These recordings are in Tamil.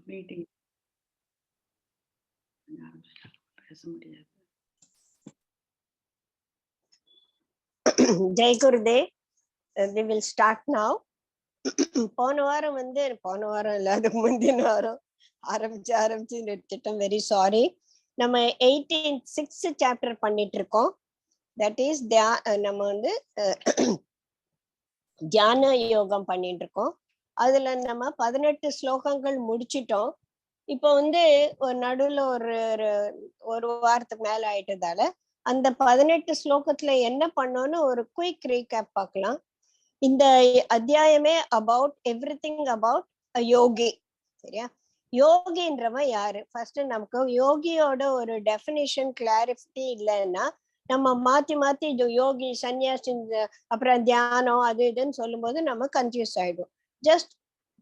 மீட்டிங் பேச முடியாது. Jai Gurudev. We will start now. போன வாரம் இல்லாத முந்தின வாரம் ஆரம்பிச்சு நிறுத்திட்டோம். Very sorry. நம்ம 6th சாப்டர் பண்ணிட்டு இருக்கோம். தட் இஸ் நம்ம வந்து தியான யோகம் பண்ணிட்டு இருக்கோம். அதுல நம்ம 18 ஸ்லோகங்கள் முடிச்சிட்டோம். இப்போ வந்து ஒரு நடுவுல ஒரு வாரத்துக்கு மேல ஆயிட்டதால அந்த 18 ஸ்லோகத்துல என்ன பண்ணோம்னு ஒரு குயிக் ரீகேப் பார்க்கலாம். இந்த அத்தியாயமே அபவுட் எவ்ரிதிங் அபவுட் யோகி. சரியா? யோகின்றவன் யாரு? ஃபர்ஸ்ட் நமக்கு யோகியோட ஒரு டெஃபினிஷன் கிளாரிட்டி இல்லைன்னா நம்ம மாத்தி இது யோகி, சன்னியாசி, அப்புறம் தியானம் அது இதுன்னு சொல்லும் போது நம்ம கன்ஃபியூஸ் ஆயிடும். Just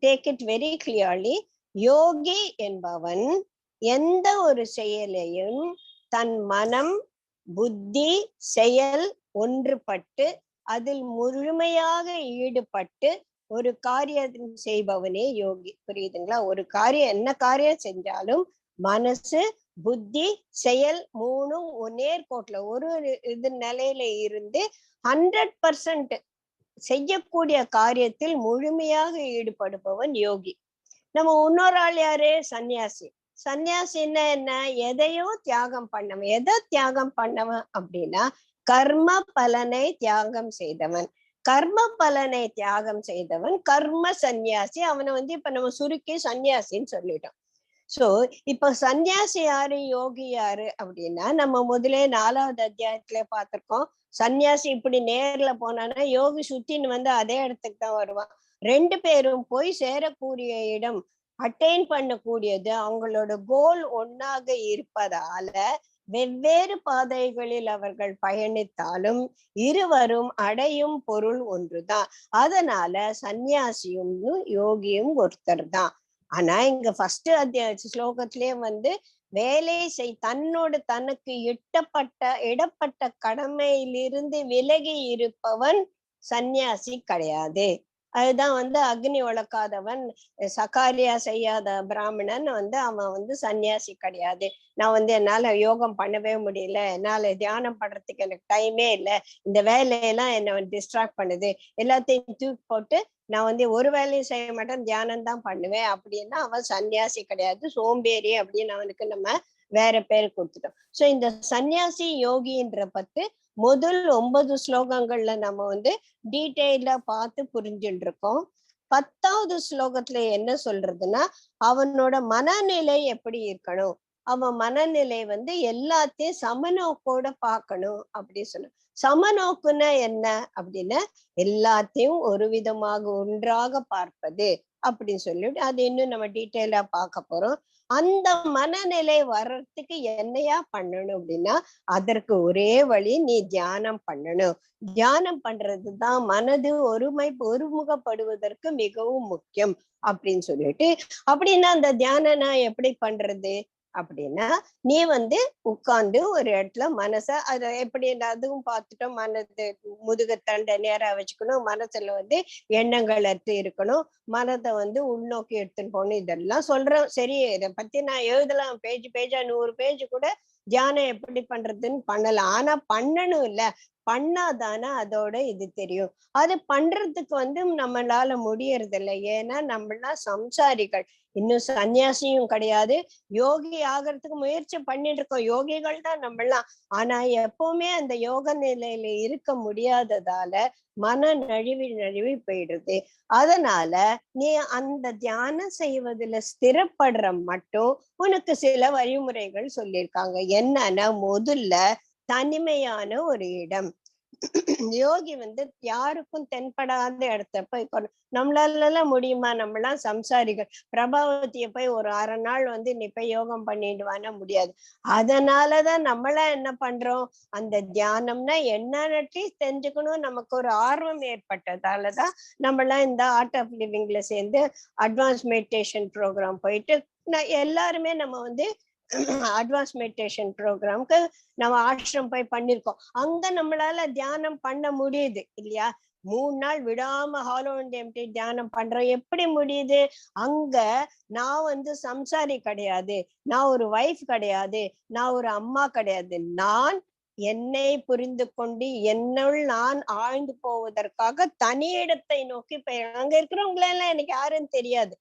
take it very clearly. யோகி என்பவன் எந்த ஒரு செயலையும் தன் மனம், புத்தி, செயல் ஒன்றுபட்டு அதில் முழுமையாக ஈடுபட்டு ஒரு காரியம் செய்பவனே யோகி. புரியுதுங்களா? ஒரு காரியம், என்ன காரியம் செஞ்சாலும் மனசு, புத்தி, செயல் மூணும் நேர்கோட்டுல ஒரு இது நிலையில இருந்து 100% செய்யக்கூடிய காரியத்தில் முழுமையாக ஈடுபடுபவன் யோகி. நம்ம இன்னொரு ஆள் யாரு? சன்னியாசி. சன்னியாசின்னா என்ன? எதையும் தியாகம் பண்ணவன். எதை தியாகம் பண்ணவன் அப்படின்னா கர்ம பலனை தியாகம் செய்தவன். கர்ம பலனை தியாகம் செய்தவன் கர்ம சன்னியாசி. அவனை வந்து இப்ப நம்ம சுருக்கி சன்னியாசின்னு சொல்லிட்டோம். சோ இப்ப சன்னியாசி யாரு, யோகி யாரு அப்படின்னா நம்ம முதலே 4வது அத்தியாயத்துல பார்த்திருக்கோம். சன்னியாசி இப்படி நேர்ல போனான்னா யோகி சுத்தின்னு வந்து அதே இடத்துக்கு தான் வருவான். 2 பேரும் போய் சேரக்கூடிய இடம், அட்டைன் பண்ணக்கூடியது, அவங்களோட கோல் ஒன்னாக இருப்பதால வெவ்வேறு பாதைகளில் அவர்கள் பயணித்தாலும் இருவரும் அடையும் பொருள் ஒன்றுதான். அதனால சன்னியாசியும் யோகியும் ஒருத்தர் தான். ஆனா இங்க ஃபர்ஸ்ட் அத்தியாய ஸ்லோகத்திலேயே வந்து வேலை தனக்கு இடப்பட்ட கடமையிலிருந்து விலகி இருப்பவன் சன்னியாசி கிடையாது. அதுதான் வந்து அக்னி உழக்காதவன், சகாரியா செய்யாத பிராமணன் வந்து அவன் வந்து சன்னியாசி கிடையாது. நான் வந்து என்னால யோகம் பண்ணவே முடியல, என்னால தியானம் பண்றதுக்கு எனக்கு டைமே இல்லை, இந்த வேலையெல்லாம் என்னை டிஸ்ட்ராக்ட் பண்ணுது, எல்லாத்தையும் தூக்கி போட்டு நான் வந்து ஒரு வேலையும் செய்ய மாட்டேன், தியானம் தான் பண்ணுவேன் அப்படின்னா அவன் சன்னியாசி கிடையாது, சோம்பேறி அப்படின்னு அவனுக்கு நம்ம வேற பேர் கொடுத்துட்டோம். சோ இந்த சன்னியாசி யோகின்ற பத்து முதல் 9 ஸ்லோகங்கள்ல நம்ம வந்து டீட்டெயிலா பார்த்து புரிஞ்சுட்டு இருக்கோம். 10வது ஸ்லோகத்துல என்ன சொல்றதுன்னா அவனோட மனநிலை எப்படி இருக்கணும், அவன் மனநிலை வந்து எல்லாத்தையும் சமநோக்கோட பார்க்கணும் அப்படி சொன்ன. சமநோக்குன்னா என்ன அப்படின்னா எல்லாத்தையும் ஒரு விதமாக ஒன்றாக பார்ப்பது அப்படின்னு சொல்லிட்டு அது இன்னும் நம்ம டீட்டெயிலா பார்க்க போறோம். அந்த மனநிலை வர்றதுக்கு என்னையா பண்ணணும் அப்படின்னா அதற்கு ஒரே வழி, நீ தியானம் பண்ணணும். தியானம் பண்றதுதான் மனது ஒருமுகப்படுவதற்கு மிகவும் முக்கியம் அப்படின்னு சொல்லிட்டு, அப்படின்னா அந்த தியானம் நான் எப்படி பண்றது அப்படின்னா நீ வந்து உட்கார்ந்து ஒரு இடத்துல மனச அத எப்படி அதுவும் பார்த்துட்டோம். மனது முதுகத்தண்டை நேரா வச்சுக்கணும், மனசுல வந்து எண்ணங்கள் அற்று இருக்கணும், மனதை வந்து உள்நோக்கி எடுத்துன்னு போகணும். இதெல்லாம் சொல்றேன். சரி, இதை பத்தி நான் எழுதலாம், பேஜா 100 பேஜ் கூட தியானம் எப்படி பண்றதுன்னு பண்ணலாம். ஆனா பண்ணணும் இல்ல, பண்ணாதானே அதோட இது தெரியும். அது பண்றதுக்கு வந்து நம்மளால முடியறது இல்லை. ஏன்னா நம்மளாம் சம்சாரிகள், இன்னும் சன்னியாசியும் கிடையாது, யோகி ஆகிறதுக்கு முயற்சி பண்ணிட்டு இருக்கோம். யோகிகள் தான் நம்மளாம். ஆனா எப்பவுமே அந்த யோக நிலையில இருக்க முடியாததால மன நழுவி போயிடுது. அதனால நீ அந்த தியானம் செய்வதில் ஸ்திரப்படுற மட்டும் உனக்கு சில வழிமுறைகள் சொல்லியிருக்காங்க. என்னன்னா முதல்ல தனிமையான ஒரு இடம். யோகி வந்து யாருக்கும் தென்படாத இடத்த போய் நம்மளால முடியுமா? நம்மளாம் சம்சாரிகள். பிரபாவதிய போய் ஒரு 1/2 நாள் வந்து நீ போய் யோகம் பண்ணிடுவானா? முடியாது. அதனாலதான் நம்மளாம் என்ன பண்றோம், அந்த தியானம்னா என்னன்னு அட்லீஸ்ட் தெரிஞ்சுக்கணும் நமக்கு ஒரு ஆர்வம் ஏற்பட்டதாலதான் நம்மளாம் இந்த ஆர்ட் ஆஃப் லிவிங்ல சேர்ந்து அட்வான்ஸ் மெடிடேஷன் ப்ரோக்ராம் போயிட்டு எல்லாருமே நம்ம வந்து அட்வான்ஸ் மெடிடேஷன் ப்ரோக்ராம்க்கு நம்ம ஆசிரம் போய் பண்ணிருக்கோம். அங்க நம்மளால தியானம் பண்ண முடியுது இல்லையா? 3 நாள் விடாம ஹாலோ அண்ட் எம்டி தியானம் பண்றோம். எப்படி முடியுது? அங்க நான் வந்து சம்சாரி கிடையாது, நான் ஒரு வைஃப் கிடையாது, நான் ஒரு அம்மா கிடையாது. நான் என்னை புரிந்து கொண்டு என்னுள் நான் ஆழ்ந்து போவதற்காக தனி இடத்தை நோக்கி அங்க இருக்கிறவங்கள எல்லாம் எனக்கு யாருன்னு தெரியாது.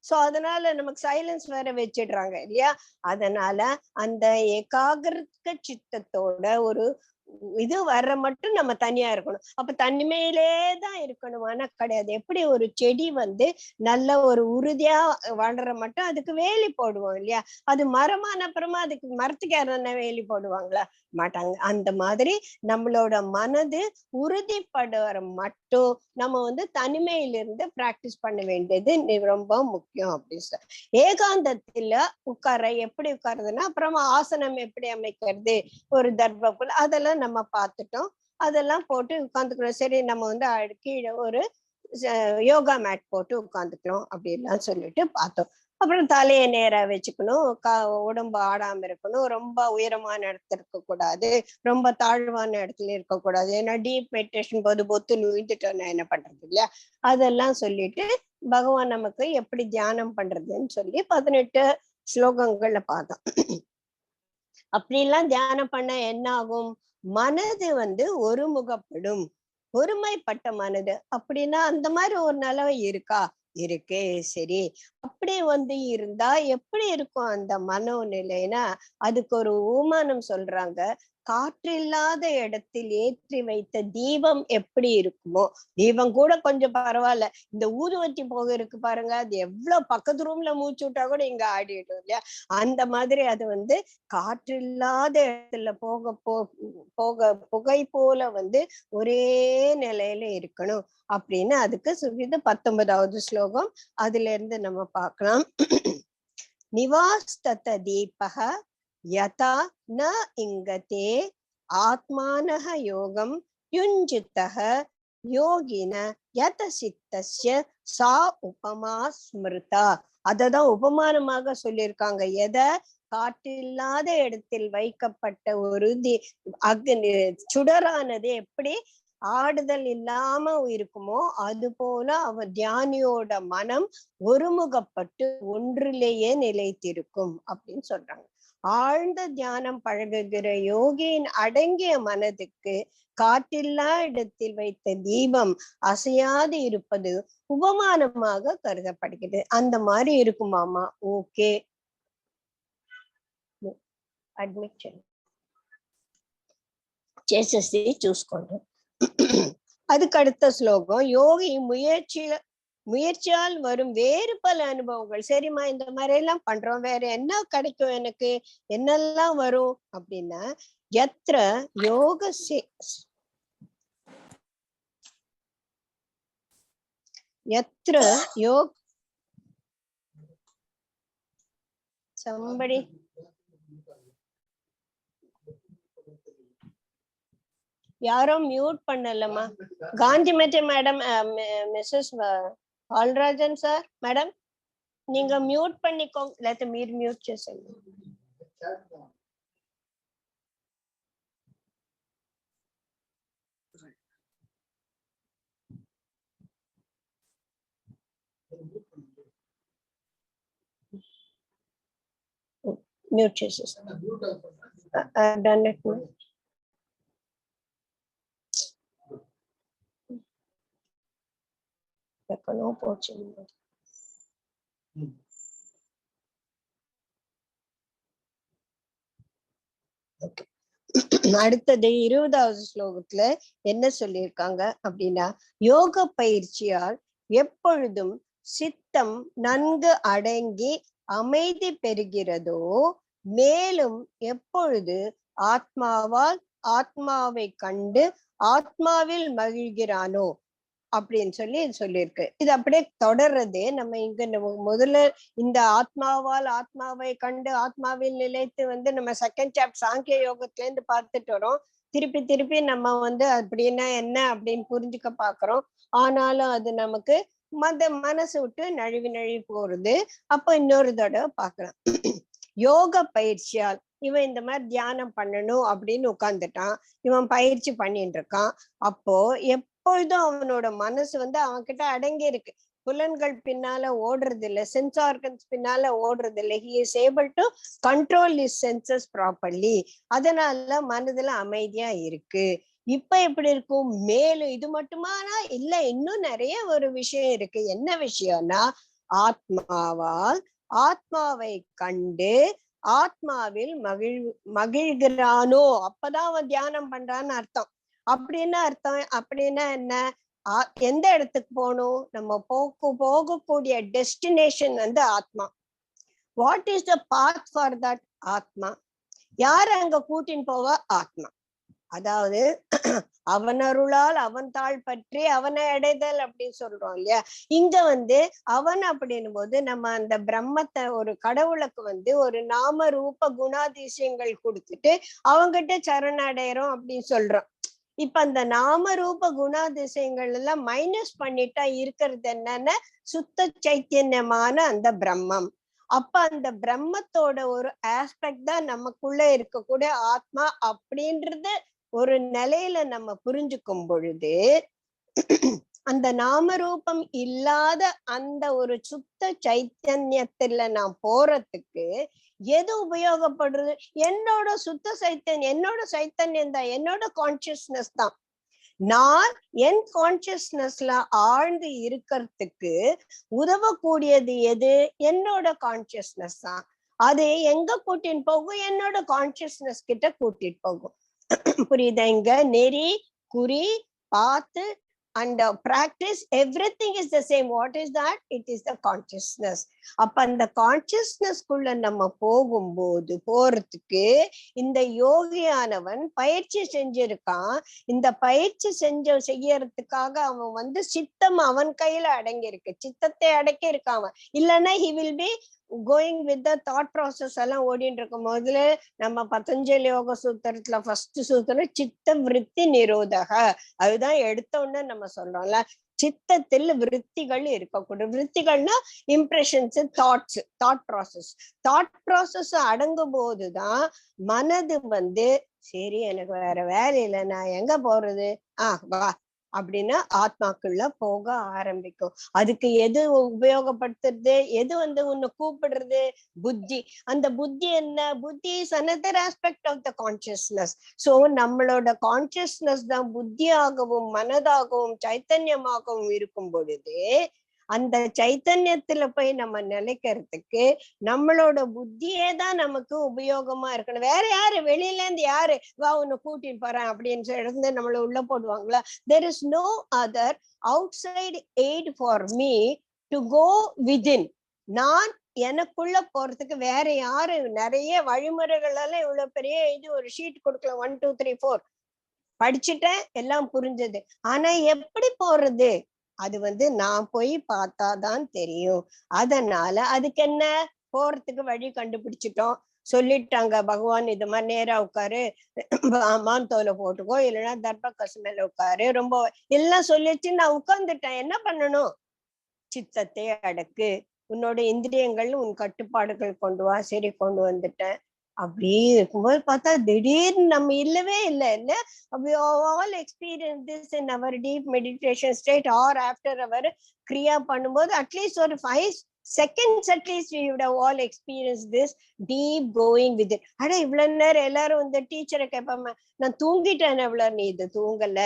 சோ அதனால நமக்கு சைலன்ஸ் வேற வச்சிடுறாங்க இல்லையா? அதனால அந்த ஏகாகிரக சித்தத்தோட ஒரு இது வர்ற மட்டும் நம்ம தனியா இருக்கணும். அப்ப தனிமையிலே தான் இருக்கணும் ஆனா கிடையாது. எப்படி ஒரு செடி வந்து நல்ல ஒரு உறுதியா வளர மட்டும் அதுக்கு வேலி போடுவோம் இல்லையா? அது மரமான அப்புறமா அதுக்கு மரத்துக்கு யாரான வேலி போடுவாங்களா? மாட்டாங்க. அந்த மாதிரி நம்மளோட மனது உறுதிப்படுற மட்டும் நம்ம வந்து தனிமையிலிருந்து பிராக்டிஸ் பண்ண வேண்டியது ரொம்ப முக்கியம் அப்படின்னு சொல்ல. ஏகாந்தத்துல உட்கார எப்படி உட்காருதுன்னா அப்புறமா ஆசனம் எப்படி அமைக்கிறது, ஒரு தர்பப்புல் அதெல்லாம் நம்ம பார்த்துட்டோம். அதெல்லாம் போட்டு உட்கார்ந்துக்கிறோம். சரி நம்ம வந்து கீழே ஒரு யோகா மேட் போட்டு உட்கார்ந்துக்கிறோம் அப்படின்லாம் சொல்லிட்டு பார்த்தோம். அப்புறம் தலையை நேரா வச்சுக்கணும், உடம்பு ஆடாம இருக்கணும், ரொம்ப உயரமான இடத்துல இருக்கக்கூடாது, ரொம்ப தாழ்வான இடத்துல இருக்கக்கூடாது. ஏன்னா டீப் மெடிடேஷன் போது பொத்து நுழைந்துட்டோம்னா என்ன பண்றது இல்லையா? அதெல்லாம் சொல்லிட்டு பகவான் நமக்கு எப்படி தியானம் பண்றதுன்னு சொல்லி 18 ஸ்லோகங்கள்ல பார்த்தோம். அப்படிலாம் தியானம் பண்ண என்ன ஆகும்? மனது வந்து ஒருமுகப்படும், ஒருமைப்பட்ட மனது. அப்படின்னா அந்த மாதிரி ஒரு நிலவை இருக்கா? இருக்கு. சரி, அப்படி வந்து இருந்தா எப்படி இருக்கும் அந்த மனோநிலைனா? அதுக்கு ஒரு உமானம் சொல்றாங்க. காற்றில்லாத இடத்தில் ஏற்றி வைத்த தீபம் எப்படி இருக்குமோ, தீபம் கூட கொஞ்சம் பரவாயில்ல, இந்த ஊதுவத்தி போக இருக்கு பாருங்க, அது எவ்வளவு பக்கத்து ரூம்ல மூச்சு விட்டா கூட இங்க ஆடிடும் இல்லையா? அந்த மாதிரி அது வந்து காற்றில்லாத இடத்துல போக புகை போல வந்து ஒரே நிலையில இருக்கணும் அப்படின்னு அதுக்கு சொல்லிட்டு 19வது ஸ்லோகம் அதுல இருந்து நம்ம பார்க்கலாம். நிவாஸ்தத தீபக யதா ந இங்கதே ஆத்மானஹ யோகம் யுஞ்சித்தஹ யோகின யத சித்தஸ்ய சா உபமா ஸ்மிருதா. அததான் உபமானமாக சொல்லியிருக்காங்க. எதை? காற்றில்லாத இடத்தில் வைக்கப்பட்ட ஒரு சுடரானது எப்படி ஆடுதல் இல்லாம இருக்குமோ அது போல அவ தியானியோட மனம் ஒருமுகப்பட்டு ஒன்றிலேயே நிலைத்திருக்கும் அப்படின்னு சொல்றாங்க. ஆழ்ந்த தியானம் பழகுகிற யோகியின் அடங்கிய மனதுக்கு காற்றில்லா இடத்தில் வைத்த தீபம் அசையாது இருப்பது உபமானமாக கருதப்படுகிறது. அந்த மாதிரி இருக்குமாமா. ஓகே, அட்மிஷன் చేసేసి చూసుకోండి. அதுக்கு அடுத்த ஸ்லோகம், யோகி முயற்சியால் வரும் வேறு பல அனுபவங்கள். சரிம்மா இந்த மாதிரி எல்லாம் பண்றோம், வேற என்ன கிடைக்கும் எனக்கு, என்னெல்லாம் வரும் அப்படின்னா, யத்ர யோக யத்ர யோக somebody யாரும் மியூட் பண்ணலமா? Gandhimathi madam, Mrs Paulrajan sir madam, நீங்க மியூட் பண்ணிக்கோங்க, లేకపోతే మీరు మ్యూట్ చేసేయండి. మ్యూట్ చేసేస్తాను. Done it. ఎక్కడో పోచింది. அடுத்தது 20வது ஸ்லோகத்துல என்ன சொல்லியிருக்காங்க அப்படின்னா, யோக பயிற்சியால் எப்பொழுதும் சித்தம் நன்கு அடங்கி அமைதி பெறுகிறதோ, மேலும் எப்பொழுது ஆத்மாவால் ஆத்மாவை கண்டு ஆத்மாவில் மகிழ்கிறானோ அப்படின்னு சொல்லியிருக்கு. இது அப்படியே தொடர்றது. நம்ம இங்க முதல்ல இந்த ஆத்மாவால் ஆத்மாவை கண்டு ஆத்மாவில் நிலைத்து வந்து நம்ம செகண்ட் சாப்டர் சாங்கிய யோகத்துல இருந்து பார்த்துட்டு வரோம். திருப்பி திருப்பி நம்ம வந்து அப்படின்னா என்ன அப்படின்னு புரிஞ்சுக்க பாக்குறோம். ஆனாலும் அது நமக்கு மனசு விட்டு நழுவி போறது. அப்ப இன்னொரு தடவை பாக்கலாம். யோக பயிற்சியால் இவன் இந்த மாதிரி தியானம் பண்ணணும் அப்படின்னு உட்கார்ந்துட்டான், இவன் பயிற்சி பண்ணிட்டு இருக்கான். அப்போ எப்பொழுதும் அவனோட மனசு அவன் கிட்ட அடங்கி இருக்கு. புலன்கள் பின்னால ஓடுறது இல்ல, சென்ஸ் ஆர்கன்ஸ் பின்னால ஓடுறது இல்ல. He is able to control his senses properly. அதனால மனதுல அமைதியா இருக்கு. இப்ப எப்படி இருக்கும்? மேலும் இது மட்டுமானா இல்ல, இன்னும் நிறைய ஒரு விஷயம் இருக்கு. என்ன விஷயம்னா, ஆத்மாவால் ஆத்மாவை கண்டு ஆத்மாவில் மகிழ்கிறானோ அப்பதான் அவன் தியானம் பண்றான்னு அர்த்தம். அப்படின்னு அர்த்தம். அப்படின்னா என்ன? எந்த இடத்துக்கு போகணும்? நம்ம போகக்கூடிய டெஸ்டினேஷன் ஆத்மா. What is the path for that ஆத்மா? யார் அங்க கூட்டின்னு போவா? ஆத்மா. அதாவது அவன் அருளால் அவன் தாழ் பற்றி அவனை அடைதல் அப்படின்னு சொல்றோம் இல்லையா? இங்க அவன் அப்படின்னும் போது நம்ம அந்த பிரம்மத்தை, ஒரு கடவுளுக்கு ஒரு நாம ரூப குணாதிசயங்கள் கொடுத்துட்டு அவங்கிட்ட சரண அடையிறோம் அப்படின்னு சொல்றோம். இப்ப அந்த நாம ரூப குணாதிசயங்கள் எல்லாம் மைனஸ் பண்ணிட்டா இருக்கிறது என்னன்னா சுத்த சைத்தன்யமான அந்த பிரம்மம். அப்ப அந்த பிரம்மத்தோட ஒரு ஆஸ்பெக்ட் தான் நமக்குள்ள இருக்கக்கூடிய ஆத்மா அப்படின்றது ஒரு நிலையில நம்ம புரிஞ்சுக்கும் பொழுது அந்த நாமரூபம் இல்லாத அந்த ஒரு சுத்த சைத்தன்யத்துல நான் போறதுக்கு எது உபயோகப்படுறது? என்னோட சுத்த சைத்தன்யம், என்னோட சைத்தன்யம் தான், என்னோட கான்சியஸ்னஸ் தான். நான் என் கான்சியஸ்னஸ்ல ஆழ்ந்து இருக்கிறதுக்கு உதவக்கூடியது எது? என்னோட கான்சியஸ்னஸ் தான். அது எங்க கூட்டின்னு போகும்? என்னோட கான்சியஸ்னஸ் கிட்ட கூட்டிட்டு போகும். புரியுதா? இங்க நெறி, குறி, பாத்து and practice, everything is the same. What is that? It is the consciousness. அப்ப அந்த கான்சியஸ்னஸ் குள்ள நம்ம போறதுக்கு இந்த யோகியானவன் பயிற்சி செஞ்சிருக்கான். இந்த பயிற்சி செய்யறதுக்காக அவன் சித்தம் அவன் கையில அடங்கி இருக்கு, சித்தத்தை அடக்கி இருக்கான். இல்லைன்னா he will be going with the thought process எல்லாம் ஓடிட்டு இருக்கும். முதல்ல நம்ம பதஞ்சலி யோக சூத்திரத்துல ஃபர்ஸ்ட் சூத்திரம் சித்த விருத்தி நிரோதக. அதுதான் எடுத்த உடனே நம்ம சொல்றோம்ல, சித்தத்தில் விருத்திகள் இருக்கக்கூடாது. விருத்திகள்னா இம்ப்ரெஷன்ஸ், தாட்ஸ், தாட் ப்ராசஸ் அடங்கும் போதுதான் மனது சரி எனக்கு வேற வேலை இல்லை, நான் எங்க போறது, வா அப்படின்னா ஆத்மாக்குள்ள போக ஆரம்பிக்கும். அதுக்கு எது உபயோகப்படுத்துறது? எது உன்னை கூப்பிடுறது? புத்தி. அந்த புத்தி என்ன? புத்தி is another aspect of the consciousness. So நம்மளோட கான்சியஸ்னஸ் தான் புத்தியாகவும் மனதாகவும் சைத்தன்யமாகவும் இருக்கும் பொழுது அந்த சைத்தன்யத்துல போய் நம்ம நிலைக்கிறதுக்கு நம்மளோட புத்தியே தான் நமக்கு உபயோகமா இருக்கணும். வேற யாரு? வெளியில இருந்து யாரு வா உன்னை கூட்டின்னு போறேன் அப்படின்னு இருந்து நம்மள உள்ள போடுவாங்களா? there is no other outside aid for me to go within. நான் எனக்குள்ள போறதுக்கு வேற யாரு? நிறைய வழிமுறைகள் எல்லாம் இவ்வளவு பெரிய இது ஒரு ஷீட் கொடுக்கல, 1 2 3 4 படிச்சுட்டேன், எல்லாம் புரிஞ்சது. ஆனா எப்படி போறது? அது நான் போய் பார்த்தாதான் தெரியும். அதனால அதுக்கு என்ன, போறதுக்கு வழி கண்டுபிடிச்சிட்டோம். சொல்லிட்டாங்க பகவான், இது மாதிரி நேரா உட்காரு, மான் தோலை போட்டுக்கோ, இல்லைன்னா தர்ப கசு மேல உட்காரு, ரொம்ப எல்லாம் சொல்லிச்சு. நான் உட்கார்ந்துட்டேன். என்ன பண்ணணும்? சித்தத்தை அடக்கு, உன்னோட இந்திரியங்கள் உன் கட்டுப்பாடுகள் கொண்டு வா. சரி, கொண்டு வந்துட்டேன். அப்படி இருக்கும்போது பார்த்தா திடீர்னு நம்ம இல்லவே இல்லை இல்ல. we all experience this in our deep meditation state or after our kriya பண்ணும்போது அட்லீஸ்ட் ஒரு 5 seconds at least we would have all experienced this deep going with it. அட இவ்வளவு நேரம் எல்லாரும் டீச்சரை கேட்பாம, நான் தூங்கிட்டேன் எவ்வளவு, நீ இது தூங்கல,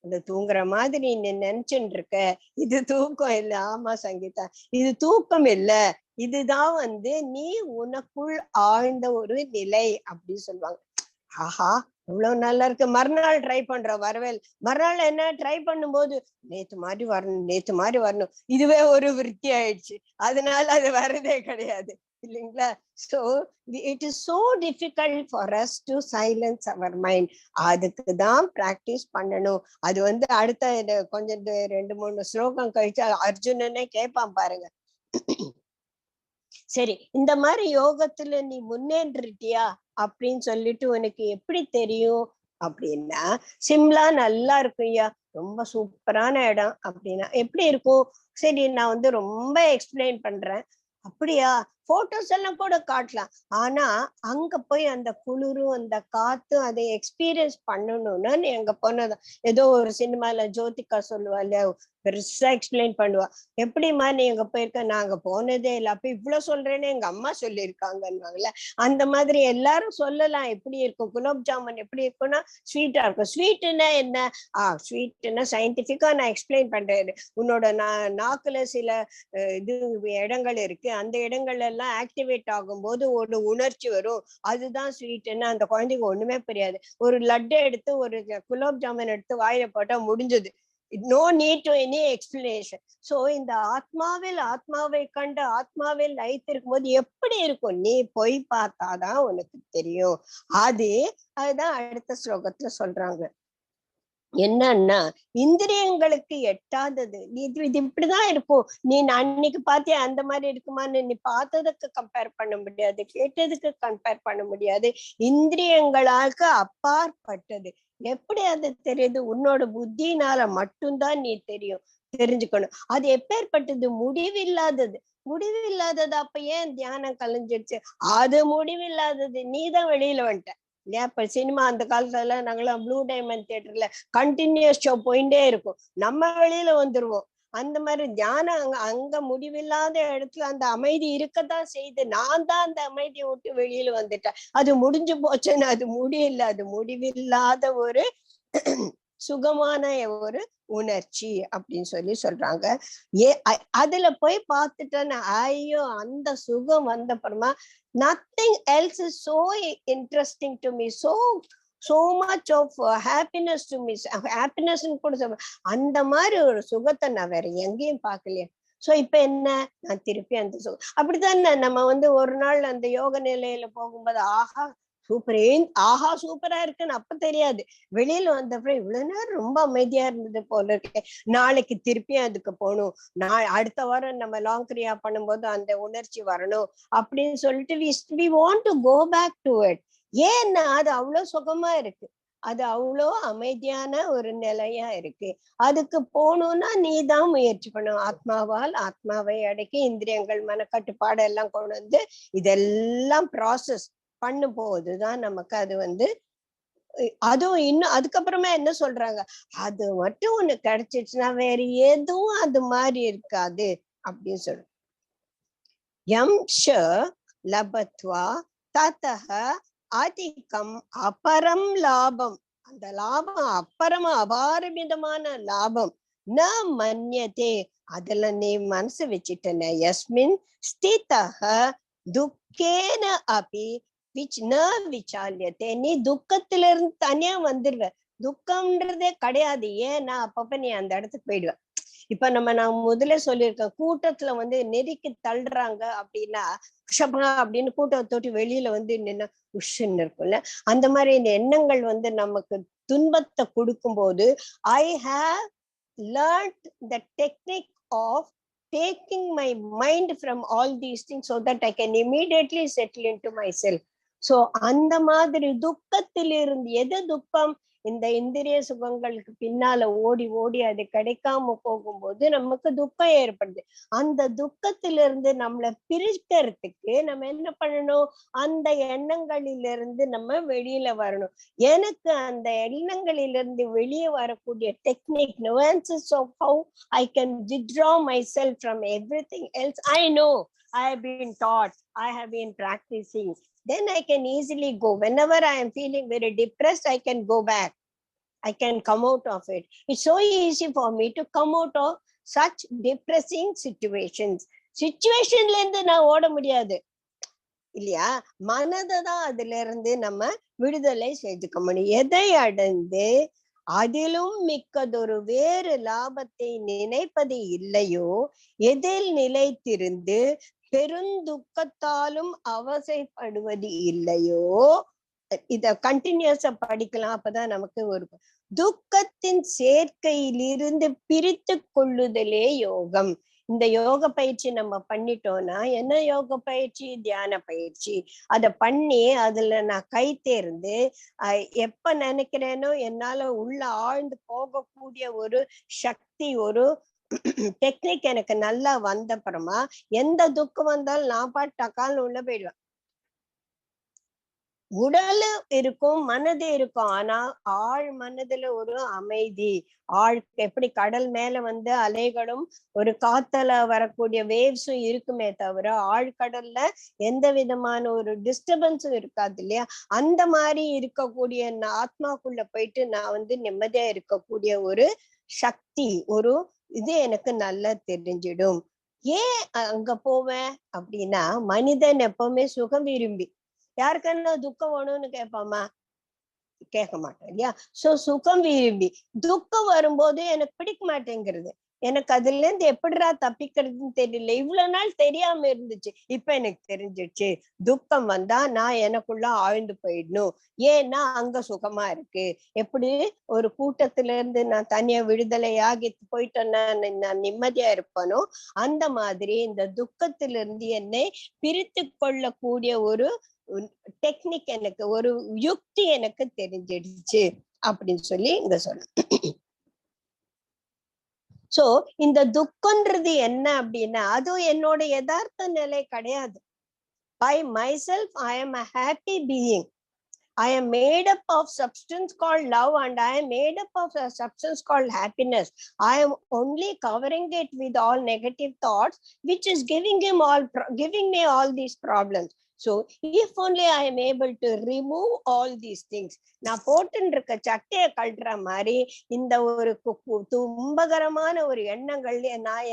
அந்த தூங்குற மாதிரி நீ நினைச்சுட்டு இருக்க, இது தூக்கம் இல்ல. ஆமா சங்கீதா, இது தூக்கம் இல்ல, இதுதான் நீ உனக்குள் ஆழ்ந்த ஒரு நிலை அப்படின்னு சொல்லுவாங்க. ஆஹா இவ்வளவு நல்லா இருக்கு. மறுநாள் ட்ரை பண்ற வரவேல், மறுநாள் என்ன ட்ரை பண்ணும்போது நேத்து மாதிரி வரணும், இதுவே ஒரு விருத்தி ஆயிடுச்சு. அதனால அது வரதே கிடையாது இல்லைங்களா? So it is so difficult for us to silence our mind. அதுக்கு தான் பிராக்டிஸ் பண்ணணும். அது அடுத்த கொஞ்சம் 2-3 ஸ்லோகம் கழிச்சு அர்ஜுனனே கேட்பான் பாருங்க, சரி இந்த மாதிரி யோகத்துல நீ முன்னேறிட்டியா அப்படின்னு சொல்லிட்டு உனக்கு எப்படி தெரியும் அப்படின்னா, சிம்லா நல்லா இருக்குய்யா, ரொம்ப சூப்பரான இடம் அப்படின்னா எப்படி இருக்கும்? சரி நான் ரொம்ப எக்ஸ்பிளைன் பண்றேன். அப்படியா? போட்டோஸ் எல்லாம் கூட காட்டலாம். ஆனா அங்க போய் அந்த குளிரும் அந்த காத்தும் அதை எக்ஸ்பீரியன்ஸ் பண்ணணும்னா நீ அங்க போனதா. ஏதோ ஒரு சினிமால ஜோதிகா சொல்லுவா இல்லையா, பெருசா எக்ஸ்பிளைன் பண்ணுவா, எப்படிமா நீ அங்க போயிருக்க, நாங்க போனதே இல்லை, அப்ப இவ்வளவு சொல்றேன்னு எங்க அம்மா சொல்லியிருக்காங்கன்னு. அந்த மாதிரி எல்லாரும் சொல்லலாம் எப்படி இருக்கும். குலோப் ஜாமுன் எப்படி இருக்கும்னா ஸ்வீட்டா இருக்கும். ஸ்வீட்டுன்னா என்ன? ஸ்வீட்னா சயின்டிபிக்கா நான் எக்ஸ்பிளைன் பண்றேன். உன்னோட நாக்குல சில இது இடங்கள் இருக்கு, அந்த இடங்கள் எல்லாம் ஆக்டிவேட் ஆகும் போது ஒரு உணர்ச்சி வரும், அதுதான் ஸ்வீட்னா அந்த குழந்தைக்கு ஒண்ணுமே புரியாது. ஒரு லட்டு எடுத்து ஒரு குலோப் ஜாமுன் எடுத்து வாயில போட்டா முடிஞ்சது. No need to any explanation. So இந்த ஆத்மாவை கண்டு ஆத்மாவில் லயித்திருக்கும் போது எப்படி இருக்கும், நீ போய் பார்த்தாதான் உனக்கு தெரியும். அதுதான் அடுத்த ஸ்லோகத்துல சொல்றாங்க. என்னன்னா இந்திரியங்களுக்கு எட்டாதது. இது இப்படிதான் இருக்கும். நீ அன்னைக்கு பாத்தியா அந்த மாதிரி இருக்குமான்னு நீ பார்த்ததுக்கு கம்பேர் பண்ண முடியாது, கேட்டதுக்கு கம்பேர் பண்ண முடியாது. இந்திரியங்களாக்கு அப்பாற்பட்டது. எப்படி அது தெரியுது? உன்னோட புத்தினால மட்டும்தான் நீ தெரிஞ்சுக்கணும். அது எப்பேற்பட்டது? முடிவில்லாதது. முடிவில்லாதது அப்ப ஏன் தியானம் கலைஞ்சிடுச்சு? அது முடிவில்லாதது. நீதான் வெளியில வந்துட்ட இல்லையா? இப்ப சினிமா அந்த காலத்துல நாங்களாம் ப்ளூ டைமண்ட் தியேட்டர்ல கண்டினியூஸ் ஷோ போயிட்டே இருக்கும், நம்ம வெளியில வந்துருவோம். அந்த மாதிரி தியானம் அங்க முடிவில்லாத இடத்துல அந்த அமைதி இருக்கத்தான் செய்து. நான் தான் அந்த அமைதியை விட்டு வெளியில வந்துட்டேன். அது முடிஞ்சு போச்சுன்னு அது முடியல, அது முடிவில்லாத ஒரு சுகமான ஒரு உணர்ச்சி அப்படின்னு சொல்றாங்க. அதுல போய் பார்த்துட்டேன்னு ஐயோ அந்த சுகம் வந்த அப்புறமா nothing else is so interesting to me, so much of happiness to me. happiness கூட அந்த மாதிரி ஒரு சுகத்தை நான் வேற எங்கேயும் பார்க்கலையே. சோ இப்ப என்ன, நான் திருப்பி அந்த சுகம் அப்படித்தான். நம்ம ஒரு நாள் அந்த யோக நிலையில போகும்போது சூப்பரா இருக்குன்னு அப்ப தெரியாது. வெளியில வந்தப்ப இவ்வளவு நேரம் ரொம்ப அமைதியா இருந்தது போல இருக்கு, நாளைக்கு திருப்பி அதுக்கு போகணும், அடுத்த வாரம் நம்ம லாங் கிரியா பண்ணும்போது அந்த உணர்ச்சி வரணும் அப்படின்னு சொல்லிட்டு we want to go back to it. ஏன்னா அது அவ்வளவு சுகமா இருக்கு, அது அவ்வளோ அமைதியான ஒரு நிலையா இருக்கு. அதுக்கு போகணும்னா நீதான் முயற்சி பண்ணும். ஆத்மாவை அடக்கி இந்திரியங்கள் மனக்கட்டுப்பாடு எல்லாம் கொண்டு வந்து இதெல்லாம் ப்ராசஸ் பண்ணும் போதுதான் நமக்கு அது அதுவும் இன்னும் அதுக்கப்புறமா என்ன சொல்றாங்க, அது மட்டும் ஒண்ணு கிடைச்சிச்சுன்னா வேற எதுவும் அது மாதிரி இருக்காது அப்படின்னு சொல்ற. லபத்வா ததஹ அதிகம் அபரம் லாபம். அந்த லாபம் அபரமா அபாரமிதமான லாபம். ந மன்யதே, அதுல நீ மனசு வச்சுட்டன. யஸ்மின் ஸ்திதஹ துக்கேன அபி விச்சால்யத்தே, நீ துக்கத்திலிருந்து தனியா வந்துடுவ. துக்கம்ன்றதே கிடையாது. ஏன்னா அப்பப்ப நீ அந்த இடத்துக்கு போயிடுவ. இப்ப நான் முதல்ல சொல்லியிருக்கேன், கூட்டத்துல நெருக்கி தள்ளுறாங்க அப்படின்னா ஷபா அப்படின்னு கூட்டத்தை தொட்டி வெளியில நின்னா உஷ்ன்னு இருக்கும்ல. அந்த மாதிரி இந்த எண்ணங்கள் நமக்கு துன்பத்தை கொடுக்கும் போது I have learned the technique of taking my mind from all these things so that I can immediately settle into myself. So அந்த மாதிரி துக்கத்திலிருந்து, எது துக்கம், இந்த இந்திரிய சுகங்களுக்கு பின்னால ஓடி ஓடி அது கிடைக்காம போகும்போது நமக்கு துக்கம் ஏற்படுது. அந்த துக்கத்திலிருந்து நம்மளை பிரிக்கிறதுக்கு நம்ம என்ன பண்ணணும், அந்த எண்ணங்களிலிருந்து நம்ம வெளியில வரணும். எனக்கு அந்த எண்ணங்களிலிருந்து வெளியே வரக்கூடிய technique, nuances of how I can withdraw myself from everything else, I know, I have been taught, I have been practicing. Then I can easily go. Whenever I am feeling very depressed, I can go back. I can come out of it. It's so easy for me to come out of such depressing situations. Situationல இருந்து நான் ஓட முடியாது இல்லையா? மனதான் அதுல இருந்து நம்ம விடுதலை செய்துக்க முடியும். எதை அடைந்து அதிலும் மிக்கதொரு வேறு லாபத்தை நினைப்பது இல்லையோ, எதில் நிலைத்திருந்து பெருந்துக்கத்தாலும் அவசைப்படுவது இல்லையோ. இத கண்டினியூஸா படிக்கலாம், அப்பதான் நமக்கு ஒரு துக்கத்தின் சேர்க்கையிலிருந்து பிரித்து கொள்ளுதலே யோகம். இந்த யோக பயிற்சி நம்ம பண்ணிட்டோம்னா, என்ன யோக பயிற்சி? தியான பயிற்சி. அதை பண்ணி அதுல நான் கை தேர்ந்து எப்ப நினைக்கிறேனோ என்னால உள்ள ஆழ்ந்து போகக்கூடிய ஒரு சக்தி, ஒரு டெக்னிக் எனக்கு நல்லா வந்த அப்புறமா எந்த துக்கம் வந்தாலும் நான் பாட்டு டக்கால்னு உள்ள போயிடுவேன். உடல் இருக்கும், மனது இருக்கும், ஆனா ஆழ் மனதுல ஒரு அமைதி. எப்படி கடல் மேல வந்து அலைகளும் ஒரு காத்தல வரக்கூடிய வேவ்ஸும் இருக்குமே தவிர ஆழ்கடல்ல எந்த விதமான ஒரு டிஸ்டர்பன்ஸும் இருக்காது இல்லையா? அந்த மாதிரி இருக்கக்கூடிய ஆத்மாக்குள்ள போயிட்டு நான் வந்து நிம்மதியா இருக்கக்கூடிய ஒரு சக்தி, ஒரு இது எனக்கு நல்லா தெரிஞ்சிடும். ஏன் அங்க போவேன் அப்படின்னா, மனிதன் எப்பவுமே சுகம் விரும்பி, யாருக்கன்னா துக்கம் வேணும்னு கேட்பாமா? கேட்க மாட்டோம் இல்லையா? சோ சுகம் விரும்பி துக்கம் வரும்போது எனக்கு பிடிக்க மாட்டேங்கிறது. எனக்கு அதுல இருந்து எப்படிடா தப்பிக்கிறதுன்னு தெரியல. இவ்வளவு நாள் தெரியாம இருந்துச்சு, இப்ப எனக்கு தெரிஞ்சிடுச்சு. துக்கம் வந்தா நான் எனக்குள்ள ஆழ்ந்து போயிடணும். ஏன்னா அங்க சுகமா இருக்கு. எப்படி ஒரு கூட்டத்துல இருந்து நான் தனியா விடுதலையாகி போயிட்டேன்னா நான் நிம்மதியா இருப்பனோ, அந்த மாதிரி இந்த துக்கத்திலிருந்து என்னை பிரித்து கொள்ளக்கூடிய ஒரு டெக்னிக், எனக்கு ஒரு யுக்தி எனக்கு தெரிஞ்சிடுச்சு அப்படின்னு சொல்லி இங்க சொல்ல. சோ இந்த துக்கம்ன்றது என்ன அப்படின்னா, அதுவும் என்னோட யதார்த்த நிலை கிடையாது. By myself I am a happy being. I am made up of substance called love, and I am made up of a substance called happiness. I am only covering it with all negative thoughts, which is giving me all these problems. So if only I am able to remove all these things, நான் போட்டுன்னு இருக்க சட்டையை கழட்டுற மாதிரி இந்த ஒரு துன்பகரமான ஒரு எண்ணங்கள்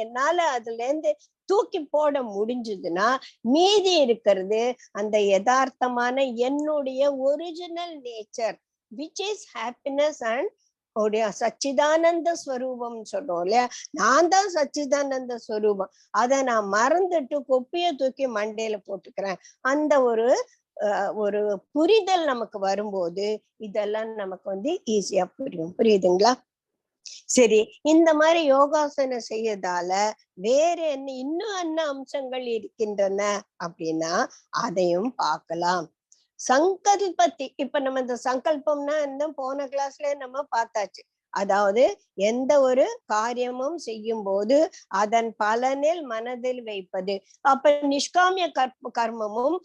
என்னால அதுல இருந்து தூக்கி போட முடிஞ்சதுன்னா, மீதி இருக்கிறது அந்த யதார்த்தமான என்னுடைய original nature, which is happiness and சச்சிதானந்த ஸ்வரூபம் சொல்றோம் இல்லையா? நான் தான் சச்சிதானந்த ஸ்வரூபம். அதை நான் மறந்துட்டு கொப்பிய தூக்கி மண்டையில போட்டுக்கிறேன். அந்த ஒரு புரிதல் நமக்கு வரும்போது இதெல்லாம் நமக்கு வந்து ஈஸியா புரியும். புரியுதுங்களா? சரி, இந்த மாதிரி யோகாசனம் செய்யறதால வேற இன்னும் என்ன அம்சங்கள் இருக்கின்றன அப்படின்னா அதையும் பார்க்கலாம். சங்கல்பத்தி இப்ப நம்ம இந்த சங்கல்பம்னா என்ன போன கிளாஸ்ல நம்ம பார்த்தாச்சு. அதாவது எந்த ஒரு காரியமும் செய்யும் போது அதன் பலனில் மனதில் வைப்பது. அப்ப நிஷ்காமிய கர்மமும்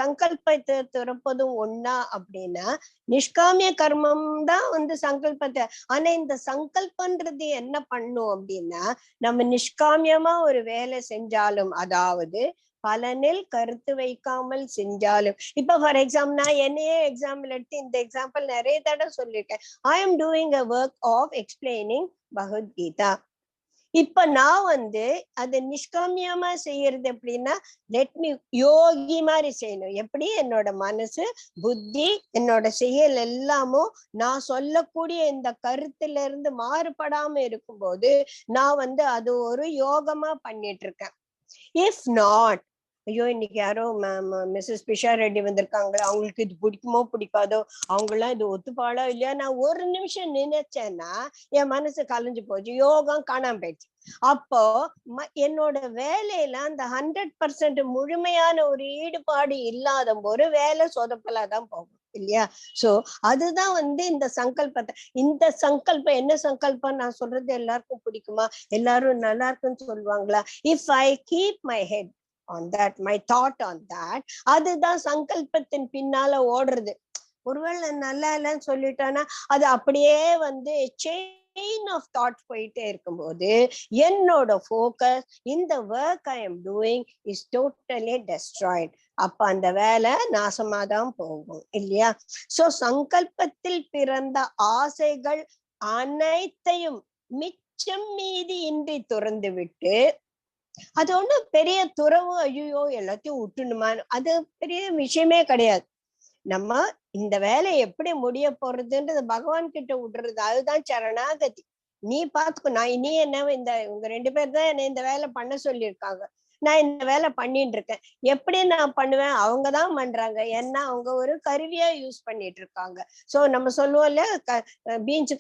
சங்கல்பத்தை துறப்பதும் ஒன்னா அப்படின்னா, நிஷ்காமிய கர்மம் தான் வந்து சங்கல்பத்தை. ஆனா இந்த சங்கல்பன்றது என்ன பண்ணும் அப்படின்னா, நம்ம நிஷ்காமியமா ஒரு வேலை செஞ்சாலும், அதாவது பலனில் கருத்து வைக்காமல் செஞ்சாலும், இப்ப ஃபார் எக்ஸாம்பிள் நான் என்னையே எக்ஸாம்பிள் எடுத்து இந்த எக்ஸாம்பிள் நிறைய தடவை சொல்லியிருக்கேன். I am doing a work of explaining Bhagavad Gita. இப்ப நான் வந்து அது நிஷ்காமியமா செய்யறது எப்படின்னா, லெட் மீ யோகி மாதிரி செய்யணும். எப்படி என்னோட மனசு, புத்தி, என்னோட செயல் எல்லாமும் நான் சொல்லக்கூடிய இந்த கருத்துல இருந்து மாறுபடாம இருக்கும்போது நான் வந்து அது ஒரு யோகமா பண்ணிட்டு இருக்கேன். இஃப் நாட், ஐயோ இன்னைக்கு யாரோ மிஸ்ஸஸ் பிஷா ரெட்டி வந்திருக்காங்க, அவங்களுக்கு இது பிடிக்குமோ பிடிக்காதோ, அவங்களாம் இது ஒத்துப்பாளோ இல்லையா, நான் ஒரு நிமிஷம் நினைச்சேன்னா என் மனசு கலைஞ்சு போச்சு, யோகம் காணாம போயிடுச்சு. அப்போ என்னோட வேலையில அந்த 100% முழுமையான ஒரு ஈடுபாடு இல்லாத ஒரு வேலை சொதப்பலாதான் போகும் இல்லையா? சோ அதுதான் வந்து இந்த சங்கல்பத்தை. இந்த சங்கல்பம் என்ன சங்கல்பம் நான் சொல்றது எல்லாருக்கும் பிடிக்குமா? எல்லாரும் நல்லா இருக்குன்னு சொல்லுவாங்களா? If I keep my head on that, my thought on that, அதுதான் சங்கல்பத்தின் பின்னால ஓடுறது. ஒருவேளை நல்லா இல்லைன்னு சொல்லிட்டானா அது அப்படியே வந்து செயின் ஆஃப் தாட் போயிட்டே இருக்கும்போது என்னோட ஃபோக்கஸ் இந்த work I am doing is totally Detroit. அப்ப அந்த வேலை நாசமாதான் போகும் இல்லையா? சோ சங்கல்பத்தில் பிறந்த ஆசைகள் அனைத்தையும் மிச்சம் மீதி இன்றி துறந்து விட்டு, அது ஒண்ணும் பெரிய துறவு, ஐயோ எல்லாத்தையும் விட்டுணுமா, அது பெரிய விஷயமே கிடையாது. நம்ம இந்த வேலையை எப்படி முடிய போறதுன்றது பகவான் கிட்ட விடுறது, அதுதான் சரணாகதி. நீ பாத்துக்கோ, நீ என்ன உங்க 2 பேர் தான் என்ன இந்த வேலை பண்ண சொல்லியிருக்காங்க, நான் இந்த வேலை பண்ணிட்டு இருக்கேன். எப்படி நான் பண்ணுவேன்? அவங்கதான் பண்றாங்க. ஏன்னா அவங்க ஒரு கருவியா யூஸ் பண்ணிட்டு இருக்காங்க. சோ நம்ம சொல்லுவோம்ல, பீன்ஸ்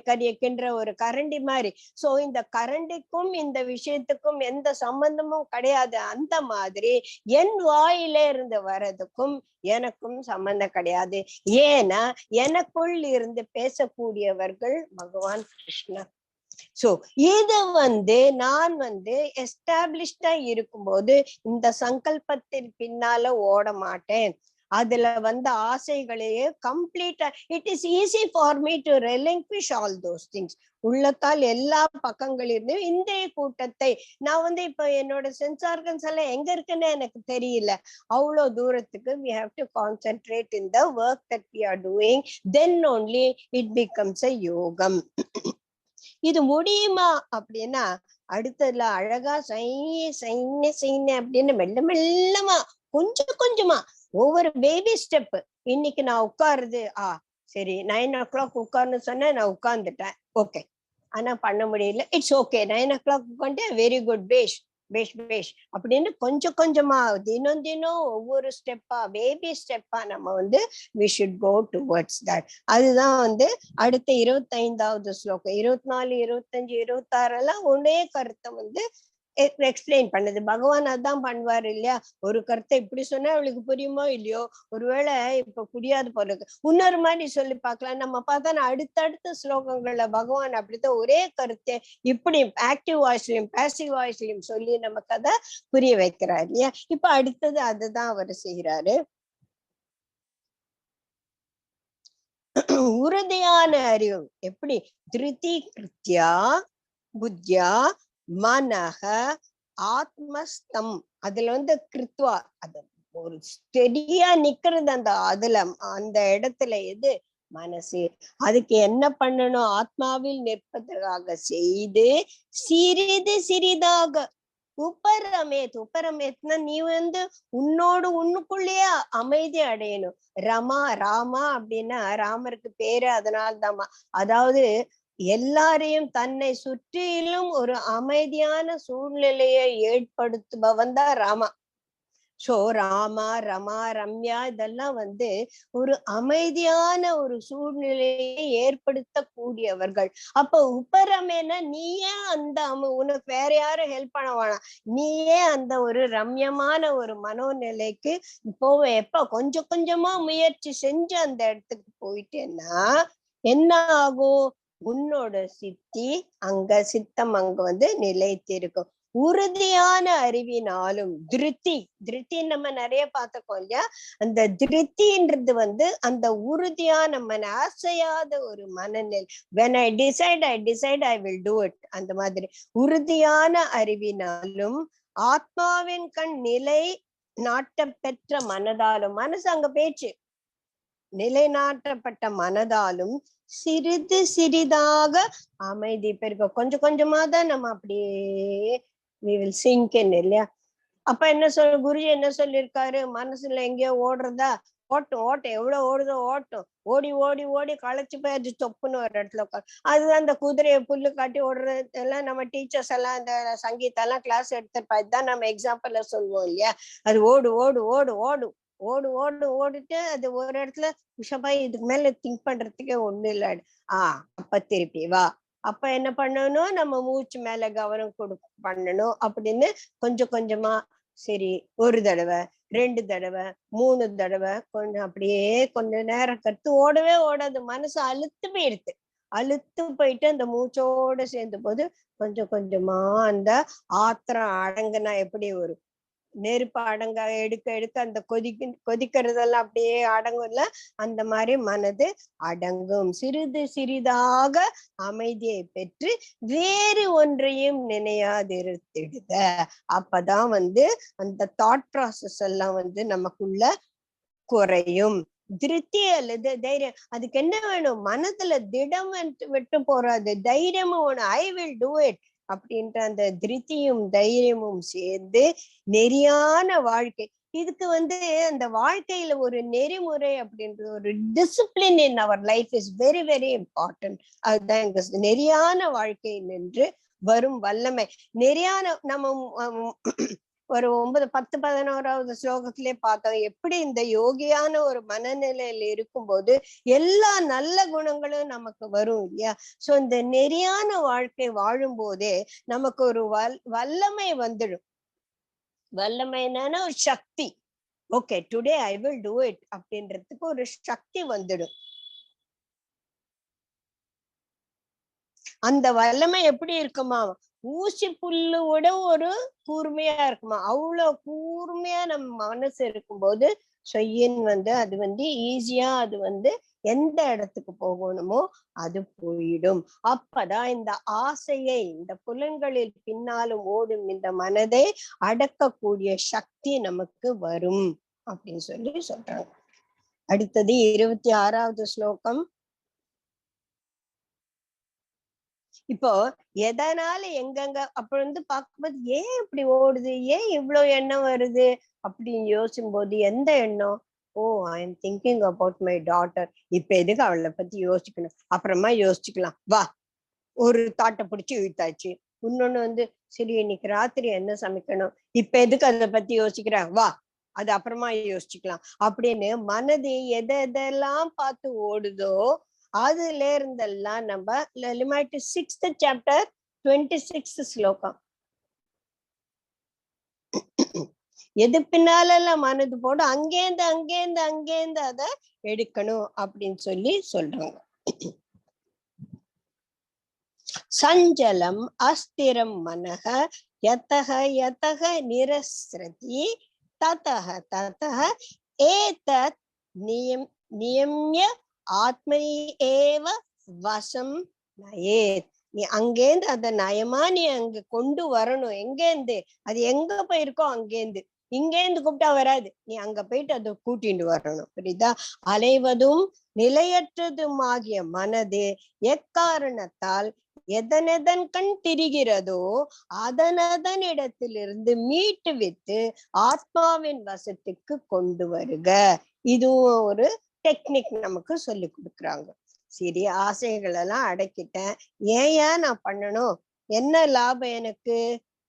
கறியக்கின்ற ஒரு கரண்டி மாதிரி. சோ இந்த கரண்டிக்கும் இந்த விஷயத்துக்கும் எந்த சம்பந்தமும் கிடையாது. அந்த மாதிரி என் வாயில இருந்து வர்றதுக்கும் எனக்கும் சம்பந்தம் கிடையாது. ஏன்னா எனக்குள் இருந்து பேசக்கூடியவர்கள் பகவான் கிருஷ்ணர். சோ இது நான் எஸ்டாப்ளிஷ்டா இருக்கும்போது இந்த சங்கல்பத்தின் பின்னால ஓட மாட்டேன். அதுல ஆசைகளையே கம்ப்ளீட்டா it is easy for me to relinquish all those things. உள்ளத்தால் எல்லா பக்கங்களிலிருந்து இந்த கூட்டத்தை நான் இப்ப என்னோட சென்ஸ் ஆர்கன்ஸ் எல்லாம் எங்க இருக்குன்னு எனக்கு தெரியல. அவ்வளவு தூரத்துக்கு we have to concentrate in the work that we are doing, then only it becomes a யோகம். இது முடியுமா அப்படின்னா அடுத்ததுல அழகா அப்படின்னு மெல்ல மெல்லமா கொஞ்சம் கொஞ்சமா ஒவ்வொரு பேபி ஸ்டெப். இன்னைக்கு நான் உட்காருது சரி 9 o'clock உட்கார்னு சொன்ன நான் உட்கார்ந்துட்டேன், ஓகே. ஆனா பண்ண முடியல, இட்ஸ் ஓகே. 9 o'clock உட்காந்து வெரி குட், பேஷ் பேஷ் பேஷ் அப்படின்னு கொஞ்சம் கொஞ்சமா தினம் தினம் ஒவ்வொரு ஸ்டெப்பா பேபி ஸ்டெப்பா நம்ம we should go towards that. அதுதான் அடுத்த 25வது ஸ்லோகம். 24, 25, 26 எல்லாம் ஒரே கருத்தை எக்ஸ்பிளைன் பண்ணுது. பகவான் அதான் பண்ணுவாரு இல்லையா? ஒரு கருத்தை இப்படி சொன்னா அவளுக்கு புரியுமோ இல்லையோ, ஒருவேளை இப்ப புரியாது போல இருக்கு, இன்னொரு மாதிரி சொல்லி பார்க்கலாம். நம்ம பார்த்தா அடுத்தடுத்த ஸ்லோகங்கள்ல பகவான் அப்படித்தான் ஒரே கருத்தை இப்படி ஆக்டிவ் வாய்ஸ்லயும் பேசிவ் வாய்ஸ்லயும் சொல்லி நமக்கு அதை புரிய வைக்கிறார் இல்லையா? இப்ப அடுத்தது அதுதான் அவர் செய்யறாரு. உறுதியான அறிவு எப்படி? திருதி கிருத்தியா புத்தியா மனக ஆத்மஸ்தம். அதுல கிருத்வா அது ஒரு ஸ்டெடியா நிக்கிறது அதுல அந்த இடத்துல எது? மனசு. அதுக்கு என்ன பண்ணணும்? ஆத்மாவில் நிற்பதற்காக செய்து சிறிது சிறிதாக உப்பரமேத்னா நீ உன்னோடு உன்னுக்குள்ளேயே அமைதி அடையணும். ராமா அப்படின்னா ராமருக்கு பேரு அதனால்தாமா. அதாவது எல்லாரையும் தன்னை சுற்றிலும் ஒரு அமைதியான சூழ்நிலையை ஏற்படுத்துபவன் தான் ராமா. சோ ராமா, ரமா, ரம்யா இதெல்லாம் ஒரு அமைதியான ஒரு சூழ்நிலையை ஏற்படுத்தக்கூடியவர்கள். அப்ப உப்பரமேனா நீயே உனக்கு வேற யாரும் ஹெல்ப் பண்ண வேணாம், நீயே ஒரு ரம்யமான ஒரு மனோநிலைக்கு இப்போ எப்ப கொஞ்சம் கொஞ்சமா முயற்சி செஞ்சு அந்த இடத்துக்கு போயிட்டேன்னா என்ன ஆகும்? உன்னோட சித்தம் அங்க நிலைத்திருக்கும். உறுதியான அறிவினாலும் திருத்தி நம்ம நிறைய பார்த்திருக்கோம் இல்லையா? அந்த திருத்தின்றது அந்த உறுதியான அசையாத ஒரு மனநிலை. when I decide I will do it. அந்த மாதிரி உறுதியான அறிவினாலும் ஆத்மாவின் கண் நிலை நாட்ட பெற்ற மனதாலும், மனசு அங்க பேச்சு, நிலைநாட்டப்பட்ட மனதாலும் சிறிது சிறிதாக அமைதி பெருக்க. கொஞ்சம் கொஞ்சமா தான் நம்ம அப்படியே we will sink in இல்லையா? அப்ப என்ன குருஜி என்ன சொல்லியிருக்காரு? மனசுல எங்கேயோ ஓடுறதா? ஓட்டும் எவ்வளவு ஓடுதோ ஓட்டும். ஓடி ஓடி ஓடி களைச்சு போய் அது தொப்புன்னு ஒரு இடத்துல உட்காரு. அதுதான் அந்த குதிரையை புல்லு காட்டி ஓடுறது எல்லாம் நம்ம டீச்சர்ஸ் எல்லாம் இந்த சங்கீதம் எல்லாம் கிளாஸ் எடுத்திருப்பா. இதுதான் நம்ம எக்ஸாம்பிள்ல சொல்லுவோம் இல்லையா? அது ஓடு ஓடு ஓடு ஓடு ஓடு ஓடு ஓடிட்டு அது ஒரு இடத்துல விஷபாய் இதுக்கு மேல திங்க் பண்றதுக்கே ஒண்ணு இல்லை. அப்ப திருப்பி வா. அப்ப என்ன பண்ணணும்? நம்ம மூச்சு மேல கவனம் பண்ணணும் அப்படின்னு கொஞ்சம் கொஞ்சமா சரி 1 தடவை 2 தடவை 3 தடவை கொஞ்சம் அப்படியே கொஞ்ச நேரம் கத்து ஓடவே ஓடாது. மனசு அழுத்து போயிட்டு அந்த மூச்சோட சேர்ந்த போது கொஞ்சம் கொஞ்சமா அந்த ஆத்திரம் அடங்குனா எப்படி ஒரு நெருப்பு அடங்க எடுக்க அந்த கொதிக்கிறதெல்லாம் அப்படியே அடங்கும்ல, அந்த மாதிரி மனது அடங்கும். சிறிது சிறிதாக அமைதியை பெற்று வேறு ஒன்றையும் நினையாதிருத்திடுத. அப்பதான் அந்த தாட் ப்ராசஸ் எல்லாம் நமக்குள்ள குறையும். திருப்தி அல்லது தைரியம். அதுக்கு என்ன வேணும்? மனதுல திடம் விட்டு போறாது, தைரியமும் வேணும். ஐ வில் டூ இட் அப்படின்ற அந்த திருப்தியும் தைரியமும் சேர்ந்து நெறியான வாழ்க்கை. இதுக்கு அந்த வாழ்க்கையில ஒரு நெறிமுறை அப்படின்றது, ஒரு discipline in our life is very very important. அதுதான் எங்க நெறியான வாழ்க்கை நின்று வரும் வல்லமை. நெறியான நம்ம ஒரு 9, 10, 11வது ஸ்லோகத்திலே பார்த்தோம் எப்படி இந்த யோகியான ஒரு மனநிலையில இருக்கும்போது எல்லா நல்ல குணங்களும் நமக்கு வரும் இல்லையா? சோ இந்த நெறியான வாழ்க்கை வாழும் போதே நமக்கு ஒரு வல்லமை வந்துடும். வல்லமை என்னன்னா ஒரு சக்தி. Okay, today I will do it அப்படின்றதுக்கு ஒரு சக்தி வந்துடும். அந்த வல்லமை எப்படி இருக்குமா, ஊசி புல்லு விட ஒரு கூர்மையா இருக்குமா. அவ்வளவு கூர்மையா நம்ம மனசு இருக்கும்போது சொய்யின்னு அது ஈஸியா அது எந்த இடத்துக்கு போகணுமோ அது போயிடும். அப்பதான் இந்த ஆசையை, இந்த புலன்களில் பின்னாலும் ஓடும் இந்த மனதை அடக்கக்கூடிய சக்தி நமக்கு வரும் அப்படின்னு சொல்றாங்க. அடுத்தது 26வது ஸ்லோகம். இப்போ எதனால எங்கெங்க அப்ப பார்க்கும்போது ஏன் இப்படி ஓடுது, ஏன் இவ்வளவு எண்ணம் வருது அப்படின்னு யோசிக்கும் போது எந்த எண்ணம், oh I am thinking about my daughter. இப்ப எதுக்கு அவளை பத்தி யோசிக்கணும், அப்புறமா யோசிச்சுக்கலாம் வா. ஒரு தாட்டை பிடிச்சி இழுத்தாச்சு. இன்னொன்னு சரி இன்னைக்கு ராத்திரி என்ன சமைக்கணும், இப்ப எதுக்கு அதை பத்தி யோசிக்கிற, வா அது அப்புறமா யோசிச்சுக்கலாம் அப்படின்னு மனது எதெல்லாம் பார்த்து ஓடுதோ அதுல இருந்தெல்லாம் நம்ம 6th chapter 26th ஸ்லோகம். எது பின்னாலெல்லாம் மனது போட அங்கேந்து அத எடுக்கணும் அப்படின்னு சொல்றாங்க. சஞ்சலம் அஸ்திரம் மனக யதஹ யதஹ நிரஸ்ரதி ததஹ ததஹ ஏதத் நியம்ய ஆத்மை ஏவ வசம் நயேத். நீ அங்கேந்து அத நயமா நீ அங்க கொண்டு வரணும். எங்கேந்து அது எங்க போயிருக்கோ அங்கேந்து, இங்கேந்து கூப்பிட்டா வராது, நீ அங்க போயிட்டு அதை கூட்டிட்டு வரணும். புரியுதா? அலைவதும் நிலையற்றதுமாகிய மனது எக்காரணத்தால் எதனெதன் கண் திரிகிறதோ அதனதன் இடத்திலிருந்து மீட்டு விட்டு ஆத்மாவின் வசத்துக்கு கொண்டு வருக. இதுவும் ஒரு டெக்னிக் நமக்கு சொல்லி கொடுக்குறாங்க. சரி, ஆசைகள் எல்லாம் அடக்கிட்டேன், ஏன் நான் பண்ணணும், என்ன லாபம் எனக்கு,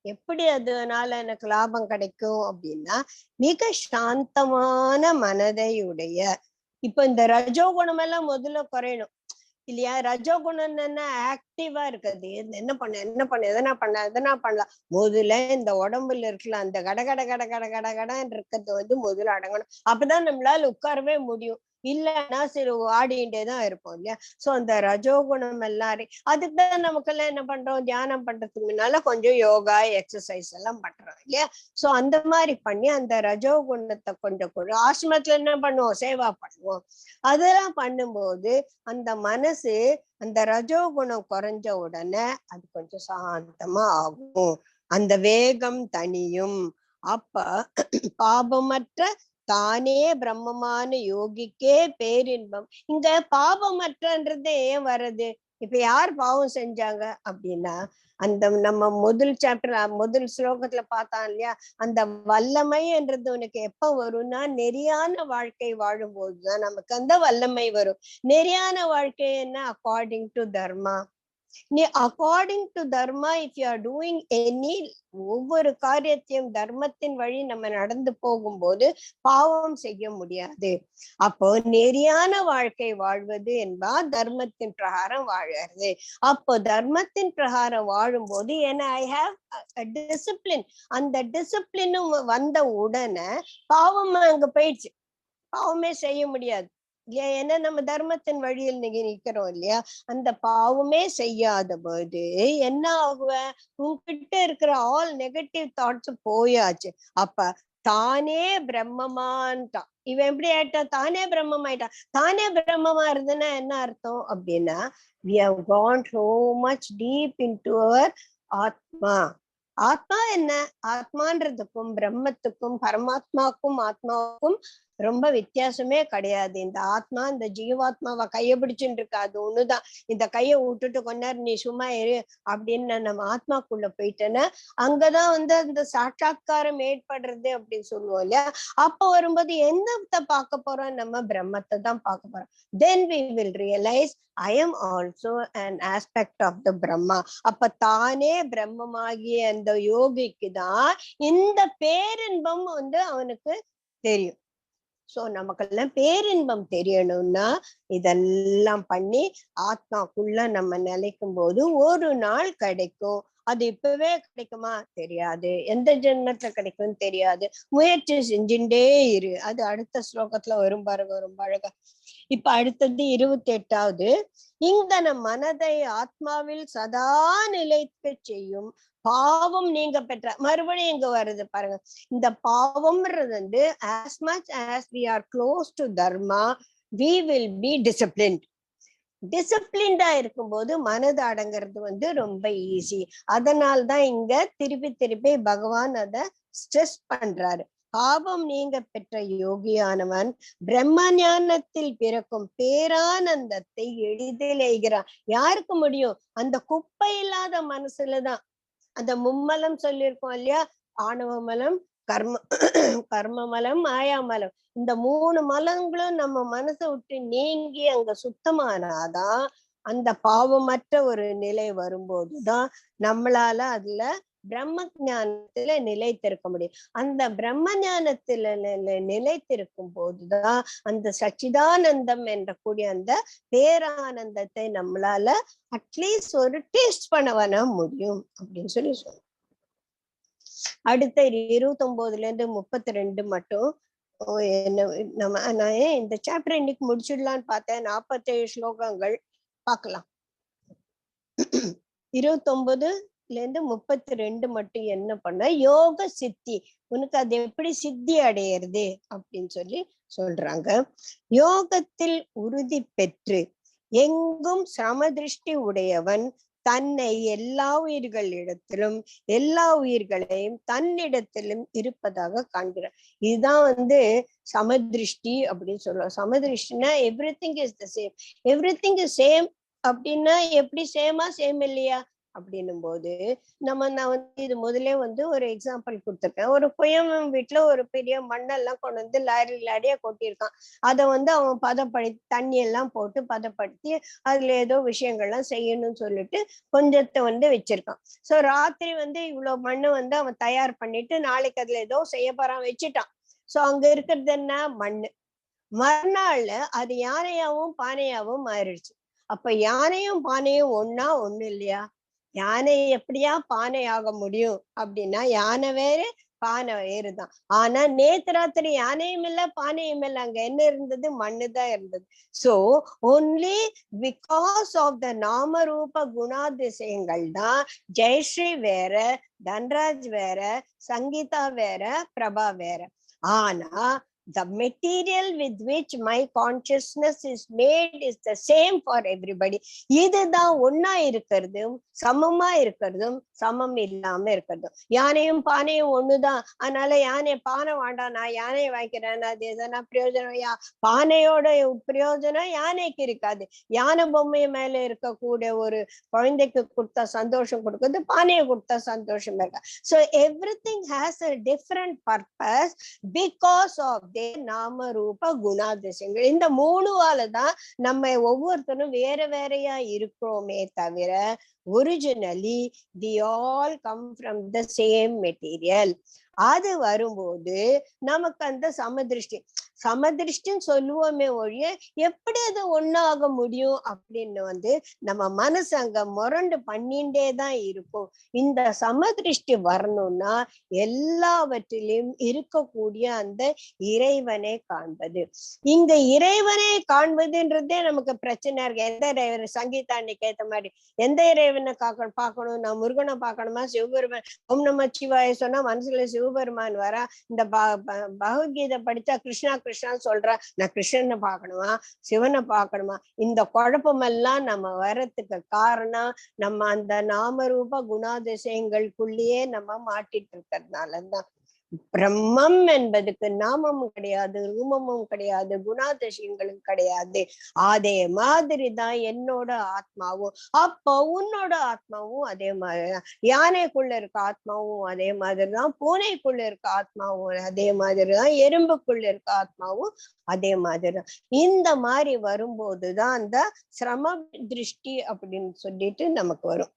எப்படி அதனால எனக்கு லாபம் கிடைக்கும் அப்படின்னா, மிக சாந்தமான மனதையுடைய, இப்ப இந்த ரஜோகுணம் எல்லாம் முதல்ல குறையணும் இல்லையா? ரஜோகுணம் என்ன, ஆக்டிவா இருக்குது, என்ன பண்ண எதனா பண்ணலாம். முதல்ல இந்த உடம்புல இருக்கலாம் அந்த கட இருக்கிறது முதல்ல அடங்கணும். அப்பதான் நம்மளால உட்காரவே முடியும். இல்லைன்னா சரி ஆடிண்டேதான் இருப்போம் இல்லையா? சோ அந்த ரஜோகுணம் எல்லாரும் அதுக்குதான் நமக்கெல்லாம் என்ன பண்றோம், தியானம் பண்றதுக்கு முன்னால கொஞ்சம் யோகா எக்ஸசைஸ் எல்லாம் பண்றோம் இல்லையா? சோ அந்த மாதிரி பண்ணி அந்த ரஜோகுணத்தை கொஞ்சம் ஆசிரமத்துல என்ன பண்ணுவோம், சேவா பண்ணுவோம். அதெல்லாம் பண்ணும்போது அந்த மனசு அந்த ரஜோகுணம் குறைஞ்ச உடனே அது கொஞ்சம் சாந்தமா ஆகும், அந்த வேகம் தனியும். அப்ப பாபமற்ற தானே பிரம்மமான யோகிக்கே பேரின்பம். இங்க பாபமற்றன்றது ஏன் வருது? இப்ப யார் பாவம் செஞ்சாங்க அப்படின்னா, அந்த நம்ம முதல் ஸ்லோகத்துல பார்த்தான் இல்லையா, அந்த வல்லமை என்றது உனக்கு எப்ப வரும்னா, நெறியான வாழ்க்கை வாழும் போதுதான் நமக்கு அந்த வல்லமை வரும். நெறியான வாழ்க்கை என்ன, அக்கார்டிங் டு தர்மா. நீ according to Dharma if you are doing any, ஒவ்வொரு காரியத்தையும் தர்மத்தின் வழி நம்ம நடந்து போகும்போது பாவம் செய்ய முடியாது. அப்போ நெறியான வாழ்க்கை வாழ்வது என்பால் தர்மத்தின் பிரகாரம் வாழறது. அப்போ தர்மத்தின் பிரகாரம் வாழும் போது ஏன்னா ஐ ஹாவ் டிசிப்ளின், அந்த டிசிப்ளினும் வந்த உடனே பாவம் அங்க போயிடுச்சு, பாவமே செய்ய முடியாது. ஏன்னா நம்ம தர்மத்தின் வழியில் நிக்கிறோம் இல்லையா? அந்த பாவமே செய்யாத போது என்ன ஆகுவ, உன்கிட்ட இருக்கிற ஆல் நெகட்டிவ் தாட்ஸ் போயாச்சு. அப்ப தானே பிரம்மமான்ட்டான். இவன் எப்படி ஆயிட்டான், தானே பிரம்மமாயிட்டான். தானே பிரம்மமா இருந்ததுன்னா என்ன அர்த்தம் அப்படின்னா, we have gone so much deep into our ஆத்மா. ஆத்மா என்ன, ஆத்மான்றதுக்கும் பிரம்மத்துக்கும் பரமாத்மாவுக்கும் ஆத்மாவுக்கும் ரொம்ப வித்தியாசமே கிடையாது. இந்த ஆத்மா இந்த ஜீவாத்மாவை கைய பிடிச்சுட்டு இருக்கா, அது ஒண்ணுதான். இந்த கையை விட்டுட்டு கொண்டாரு நீ சும்மா இரு அப்படின்னு நம்ம ஆத்மாக்குள்ள போயிட்டேன்னா அங்கதான் அந்த சாட்சாத்காரம் ஏற்படுறது அப்படின்னு சொல்லுவோம் இல்லையா? அப்ப வரும்போது என்னத்தை பார்க்க போறோம், நம்ம பிரம்மத்தை தான் பார்க்க போறோம். then we will realize I am also an aspect of the Brahma. அப்ப தானே பிரம்மமாகிய அந்த யோகிக்கு தான் இந்த பேரின்பம் அவனுக்கு தெரியும். சோ நமக்கெல்லாம் பேரின்பம் தெரியணும்னா இதெல்லாம் பண்ணி ஆத்மாக்குள்ள நம்ம நிலைக்கும் போது ஒரு நாள் கிடைக்கும். அது இப்பவே கிடைக்குமா தெரியாது, எந்த ஜென்மத்துல கிடைக்கும்னு தெரியாது, முயற்சி செஞ்சுட்டே இரு. அது அடுத்த ஸ்லோகத்துல வரும் பாருங்க, ரொம்ப அழகா. இப்ப அடுத்தது 28வது. இங்கன மனதை ஆத்மாவில் சதா நிலைக்க செய்யும் பாவம் நீங்க பெற்ற. மறுபடியும் இங்க வருது பாருங்க. இந்த பாவம்ன்றது வந்து as much as we are close to dharma, we will be disciplined. டிசிப்ளின்டா இருக்கும்போது மனது அடங்கிறது வந்து ரொம்ப ஈஸி. அதனால்தான் இங்க திருப்பி திருப்பி பகவான் அத ஸ்ட்ரெஸ் பண்றாரு. பாவம் நீங்க பெற்ற யோகியானவன் பிரம்ம ஞானத்தில் பிறக்கும் பேரானந்தத்தை எளிதில் எய்கிறான். யாருக்கு முடியும்? அந்த குப்பை இல்லாத மனசுலதான். அந்த மும்மலம் சொல்லியிருக்கோம் இல்லையா, ஆணவ மலம், கர்ம மலம், மாயாமலம். இந்த 3 மலங்களும் நம்ம மனசை விட்டு நீங்கி அங்க சுத்தமானாதான் அந்த பாவமற்ற ஒரு நிலை வரும்போதுதான் நம்மளால அதுல பிரம்ம ஞானத்துல நிலைத்திருக்க முடியும். அந்த பிரம்ம ஞானத்துல நிலைத்திருக்கும் போதுதான் அந்த சச்சிதானந்தம் என்ற கூடிய அந்த பேரானந்தத்தை நம்மளால அட்லீஸ்ட் ஒரு டேஸ்ட் பண்ண முடியும் அப்படின்னு சொல்லி சொல்றோம். அடுத்த 29ல இருந்து 32 மட்டும் நான் இந்த சாப்டர் இன்னைக்கு முடிச்சிடலான்னு பார்த்தேன். 47 ஸ்லோகங்கள் பார்க்கலாம். 29ல இருந்து 32 மட்டும் என்ன பண்ண, யோக சித்தி, உனக்கு அது எப்படி சித்தி அடையிறது அப்படின்னு சொல்லி சொல்றாங்க. யோகத்தில் உறுதி பெற்று எங்கும் சமதிருஷ்டி உடையவன் தன்னை எல்லா உயிர்களிடத்திலும் எல்லா உயிர்களையும் தன்னிடத்திலும் இருப்பதாக காண்கிறார். இதுதான் வந்து சமதிருஷ்டி அப்படின்னு சொல்லுவோம். சமதிருஷ்டினா everything is the same. Everything is same அப்படின்னா எப்படி சேமா சேம் இல்லையா அப்படின்னும் போது நான் வந்து இது முதலே வந்து ஒரு எக்ஸாம்பிள் கொடுத்துருக்கேன். ஒரு குயவன் வீட்டுல ஒரு பெரிய மண்ணெல்லாம் கொண்டு வந்து லாரியா கொட்டியிருக்கான். அதை வந்து அவன் பதப்படுத்தி தண்ணி எல்லாம் போட்டு பதப்படுத்தி அதுல ஏதோ விஷயங்கள்லாம் செய்யணும்னு சொல்லிட்டு கொஞ்சத்தை வந்து வச்சிருக்கான். சோ ராத்திரி வந்து இவ்வளவு மண்ணு வந்து அவன் தயார் பண்ணிட்டு நாளைக்கு அதுல ஏதோ செய்ய போறான் வச்சுட்டான். சோ அங்க இருக்கிறது என்ன, மண்ணு. மறுநாள் அது யானையாவும் பானையாவும் மாறிடுச்சு. அப்ப யானையும் பானையும் ஒண்ணு இல்லையா? யானை எப்படியா பானை ஆக முடியும் அப்படின்னா யானை வேறு பானை வேறுதான். ஆனா நேத்து ராத்திரி யானையும் இல்ல பானையும் இல்ல, அங்க என்ன இருந்தது, மண்ணுதான் இருந்தது. So only because of the நாம ரூப குணாதிசயங்கள் தான் ஜெயஸ்ரீ வேற, தன்ராஜ் வேற, சங்கீதா வேற, பிரபா வேற. ஆனா the material with which my consciousness is made is the same for everybody. இதுதான் ஒன்னா இருக்கிறதும் சமமா இருக்கிறதும் சமம் இல்லாம இருக்கிறதும். யானையும் பானையும் ஒண்ணுதான். அதனால யானை பானை வேண்டாம், நான் யானையை வாங்கிக்கிறேன், அது எதனா பிரயோஜனம்? பானையோட பிரயோஜனம் யானைக்கு இருக்காது. யானை பொம்மை மேல இருக்கக்கூடிய ஒரு குழந்தைக்கு கொடுத்தா சந்தோஷம் கொடுக்குறது பானையை கொடுத்தா சந்தோஷம் இருக்கா. So everything has a different purpose because of நாம ரூப குணாதிசயங்கள். இந்த 3வாலதான் நம்ம ஒவ்வொருத்தரும் வேற வேறையா இருக்கிறோமே தவிர originally the all come from the same material. அது வரும்போது நமக்கு அந்த சமதிருஷ்டின்னு சொல்லுவோமே ஒழிய எப்படி அது ஒண்ணாக முடியும் அப்படின்னு வந்து நம்ம மனசு அங்க முரண்டு பண்ணிண்டேதான் இருக்கும். இந்த சமதிருஷ்டி வரணும்னா எல்லாவற்றிலும் இருக்கக்கூடிய அந்த இறைவனை காண்பது. இங்க இறைவனை காண்பதுன்றதே நமக்கு பிரச்சனை இருக்கு. எந்த இறைவன், சங்கீதா அன்னைக்கு ஏத்த மாதிரி எந்த இறைவனை பார்க்கணும்? நான் முருகனை பார்க்கணுமா, சிவபெருமான்? ஓம் நம சிவாய சொன்னா மனசுல சிவபெருமான் வரா. இந்த பகவத்கீதை படிச்சா கிருஷ்ணா கிருஷ்ணான்னு சொல்ற, நான் கிருஷ்ணனை பார்க்கணுமா சிவனை பார்க்கணுமா? இந்த குழப்பமெல்லாம் நம்ம வர்றதுக்கு காரணம் நம்ம அந்த நாமரூப குணாதிசயங்களுக்குள்ளேயே நம்ம மாட்டிட்டு இருக்கிறதுனாலதான். பிரம்மம் என்பதுக்கு நாமமும் கிடையாது, ரூபமும் கிடையாது, குணாதிசயங்களும் கிடையாது. அதே மாதிரிதான் என்னோட ஆத்மாவும். அப்போ உன்னோட ஆத்மாவும் அதே மாதிரிதான். யானைக்குள்ள இருக்க ஆத்மாவும் அதே மாதிரிதான், பூனைக்குள்ள இருக்க ஆத்மாவும் அதே மாதிரிதான், எறும்புக்குள்ள இருக்க ஆத்மாவும் அதே மாதிரிதான். இந்த மாதிரி வரும்போதுதான் அந்த சிரம திருஷ்டி அப்படின்னு சொல்லிட்டு நமக்கு வரும்.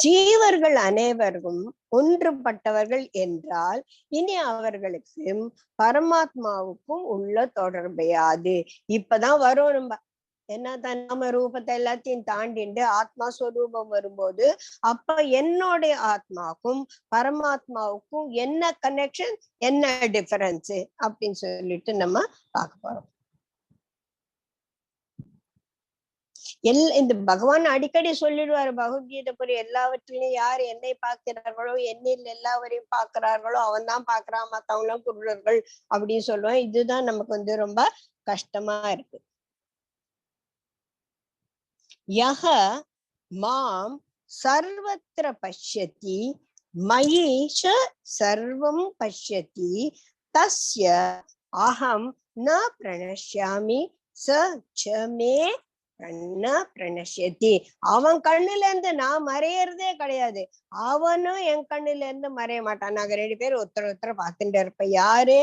ஜீவர்கள் அனைவரும் ஒன்றுபட்டவர்கள் என்றால் இனி அவர்களுக்கும் பரமாத்மாவுக்கும் உள்ள தொடர்பையாது. இப்பதான் வரும் நம்ம என்னதான் நாம ரூபத்தை எல்லாத்தையும் தாண்டிண்டு ஆத்மா ஸ்வரூபம் வரும்போது அப்ப என்னுடைய ஆத்மாவுக்கும் பரமாத்மாவுக்கும் என்ன கனெக்ஷன், என்ன டிஃபரன்ஸ் அப்படின்னு சொல்லிட்டு நம்ம பார்க்க போறோம். இந்த பகவான் அடிக்கடி சொல்லிடுவாரு பகவத்கீதை புரிய, எல்லாவற்றிலையும் யார் என்னை பார்க்கிறார்களோ என்னில் எல்லாவரையும் பார்க்கிறார்களோ அவன் தான் பார்க்கிறான், மத்தவங்களும் குருடர்கள் அப்படின்னு சொல்லுவான். இதுதான் நமக்கு ரொம்ப கஷ்டமா இருக்கு. யஹ மாம் சர்வத்ர பஷ்யதி மயி ச சர்வம் பஷ்யதி தஸ்ய அஹம் ந பிரணஷ்யாமி ச ச மே பிரணஷ்யதி. அவன் கண்ணுல இருந்து நான் மறையறதே கிடையாது, அவனும் என் கண்ணுல இருந்து மறைய மாட்டான். நாங்க 2 பேரும் ஒருத்தர் பார்த்துட்டு இருப்ப. யாரு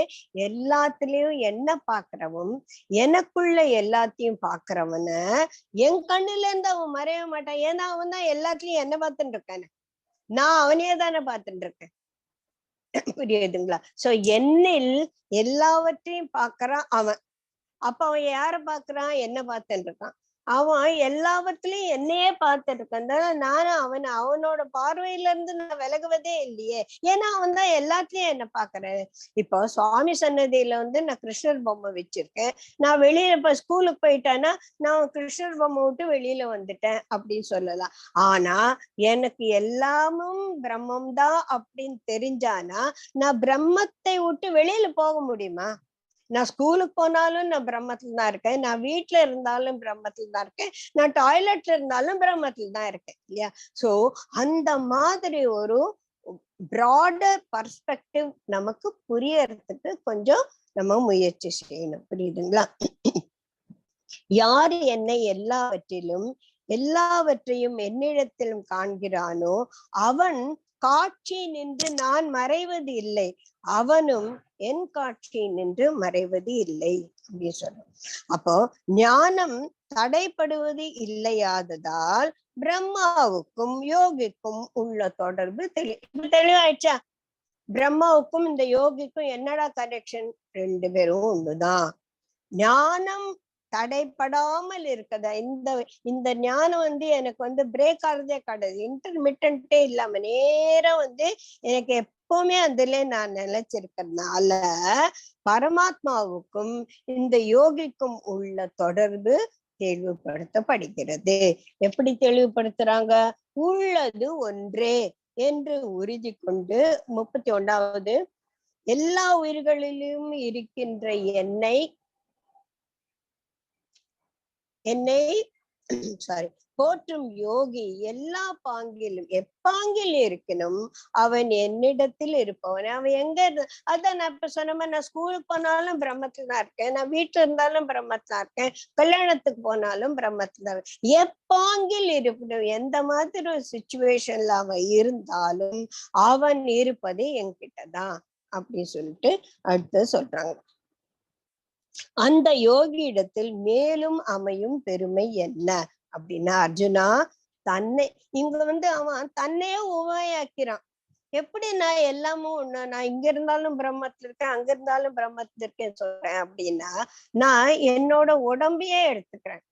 எல்லாத்துலயும் என்ன பாக்குறவும் எனக்குள்ள எல்லாத்தையும் பாக்குறவன என் கண்ணுல இருந்து அவன் மறைய மாட்டான். ஏன்னா அவன் தான் எல்லாத்துலயும் என்ன பார்த்துட்டு இருக்கானே, நான் அவனே தானே பார்த்துட்டு இருக்கேன். புரியுதுங்களா? சோ என்னில் எல்லாவற்றையும் பாக்குறான் அவன். அப்ப அவன் யார பாக்குறான்? என்ன பார்த்துட்டு இருக்கான். அவன் எல்லாவற்றிலையும் என்னையே பார்த்துட்டு இருக்கான். நானும் அவனோட பார்வையில இருந்து நான் விலகுவதே இல்லையே, ஏன்னா அவன் தான் எல்லாத்துலயும் என்ன பாக்குறேன். இப்போ சுவாமி சன்னதியில நான் கிருஷ்ணர் பொம்மை வச்சிருக்கேன். நான் வெளியில இப்ப ஸ்கூலுக்கு போயிட்டேன்னா நான் கிருஷ்ணர் பொம்மை விட்டு வெளியில வந்துட்டேன் அப்படின்னு சொல்லலாம். ஆனா எனக்கு எல்லாமும் பிரம்மம் தான் அப்படின்னு தெரிஞ்சானா நான் பிரம்மத்தை விட்டு வெளியில போக முடியுமா? நான் ஸ்கூலுக்கு போனாலும் நான் பிரம்மத்துல தான் இருக்கேன், நான் வீட்டுல இருந்தாலும் பிரம்மத்துல தான் இருக்கேன், நான் டாய்லெட்ல இருந்தாலும் பிரம்மத்துல தான் இருக்கேன் இல்லையா? சோ அந்த மாதிரி ஒரு பிராடர் பர்ஸ்பெக்டிவ் நமக்கு புரியறதுக்கு கொஞ்சம் நம்ம முயற்சி செய்யணும். புரியுதுங்களா? யாரு என்னை எல்லாவற்றையும் என்னிடத்திலும் காண்கிறானோ அவன் காட்சி நின்று நான் மறைவது இல்லை, அவனும் என் காட்சி நின்று மறைவது இல்லை அப்படின்னு சொல்றோம். அப்போ ஞானம் தடைப்படுவது இல்லையாததால் பிரம்மாவுக்கும் யோகிக்கும் உள்ள தொடர்பு தெளிவாயிடுச்சா? பிரம்மாவுக்கும் இந்த யோகிக்கும் என்னடா கனெக்ஷன்? 2 பேரும் ஒண்ணுதான். ஞானம் தடைப்படாமல் இருக்கதா, இந்த ஞானம் எனக்கு பிரேக் ஆகுறதே கிடையாது, இன்டர்மிட்டன்ட்டே இல்லாம நேரம் எனக்கு எப்பவுமே அதுல நான் நிலைச்சிருக்கிறதுனால பரமாத்மாவுக்கும் இந்த யோகிக்கும் உள்ள தொடர்பு தெளிவுபடுத்தப்படுகிறது. எப்படி தெளிவுபடுத்துறாங்க? உள்ளது ஒன்றே என்று உறுதி கொண்டு 31வது எல்லா உயிர்களிலும் இருக்கின்ற என்னை போற்றும் யோகி எல்லா பாங்கிலும் எப்பாங்கில் இருக்கணும் அவன் என்னிடத்தில் இருப்பவன். அவன் எங்க அதான் நான் இப்ப சொன்ன மாதிரி, நான் ஸ்கூலுக்கு போனாலும் பிரம்மத்துல தான் இருக்கேன், நான் வீட்டுல இருந்தாலும் பிரம்மத்துல தான் இருக்கேன், கல்யாணத்துக்கு போனாலும் பிரம்மத்துல தான் இருக்கேன். எப்பாங்கில் இருக்கணும், எந்த மாதிரி ஒரு சிச்சுவேஷன்ல அவன் இருந்தாலும் அவன் இருப்பது என்கிட்டதான் அப்படின்னு சொல்லிட்டு அடுத்து சொல்றாங்க. அந்த யோகி இடத்தில் மேலும் அமையும் பெருமை என்ன அப்படின்னா, அர்ஜுனா தன்னை இங்க அவன் தன்னையே உபமையாக்கிறான். எப்படி நான் எல்லாமும் ஒண்ணு, நான் இங்க இருந்தாலும் பிரம்மத்துல இருக்கேன், அங்க இருந்தாலும் பிரம்மத்துல இருக்கேன்னு சொல்றேன் அப்படின்னா, நான் என்னோட உடம்பையே எடுத்துக்கிறேன்.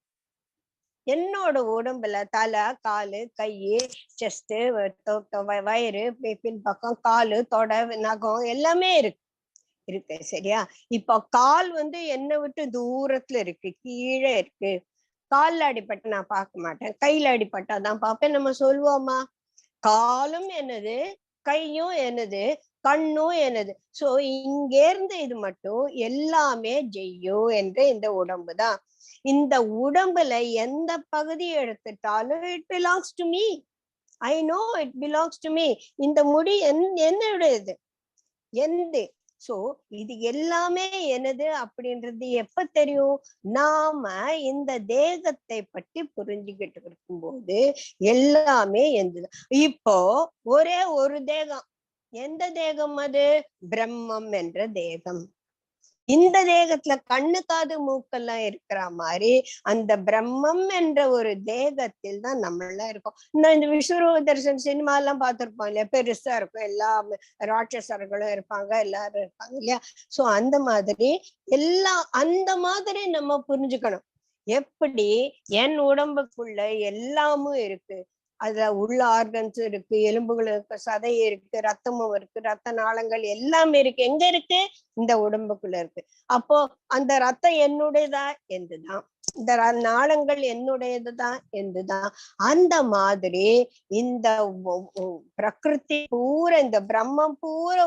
என்னோட உடம்புல தலை, காலு, கையு, செஸ்ட், வயிறு, பின்பக்கம், காலு, தொடை, நகம் எல்லாமே இருக்கு. சரியா? இப்ப கால் என்னை விட்டு தூரத்துல இருக்கு, கீழே இருக்கு. கால்ல அடிப்பட்ட நான் பார்க்க மாட்டேன், கையில அடிப்பட்டாதான் பார்ப்பேன். நம்ம சொல்லுவோமா? காலும் என்னது, கையும் என்னது, கண்ணும் என்னது. சோ இங்க இருந்து இது மட்டும் எல்லாமே ஜெய்யும் என்ற இந்த உடம்பு தான். இந்த உடம்புல எந்த பகுதி எடுத்துட்டாலும் it belongs to me. I know it belongs to me. இந்த முடி என்னுடையது, எந்த. சோ இது எல்லாமே என்னது அப்படின்றது எப்ப தெரியும்? நாம இந்த தேகத்தை பற்றி புரிஞ்சுக்கிட்டு இருக்கும்போது எல்லாமே எந்த. இப்போ ஒரே ஒரு தேகம், எந்த தேகம் அது? பிரம்மம் என்ற தேகம். இந்த தேகத்துல கண்ணு, காது, மூக்கெல்லாம் இருக்கிற மாதிரி அந்த பிரம்மம் என்ற ஒரு தேகத்தில் தான் நம்ம எல்லாம் இருக்கோம். இந்த விஸ்வரூப தரிசன சினிமா எல்லாம் பார்த்திருப்போம் இல்லையா? பெருசா இருக்கும், எல்லா ராட்சசர்களும் இருப்பாங்க, எல்லாரும் இருப்பாங்க இல்லையா? சோ அந்த மாதிரி அந்த மாதிரி நம்ம புரிஞ்சுக்கணும். எப்படி என் உடம்புக்குள்ள எல்லாமும் இருக்கு, அதுல உள்ள ஆர்கன்ஸ் இருக்கு, எலும்புகள் இருக்கு, சதை இருக்கு, ரத்தமும் இருக்கு, ரத்த நாளங்கள் எல்லாமே இருக்கு. எங்க இருக்கு? இந்த உடம்புக்குள்ள இருக்கு. அப்போ அந்த ரத்தம் என்னுடையதா? என்றுதான். இந்த நாளங்கள் என்னுடையதுதான் என்றுதான். அந்த மாதிரி இந்த பிரகிருதி பூரா, இந்த பிரம்மம் பூரா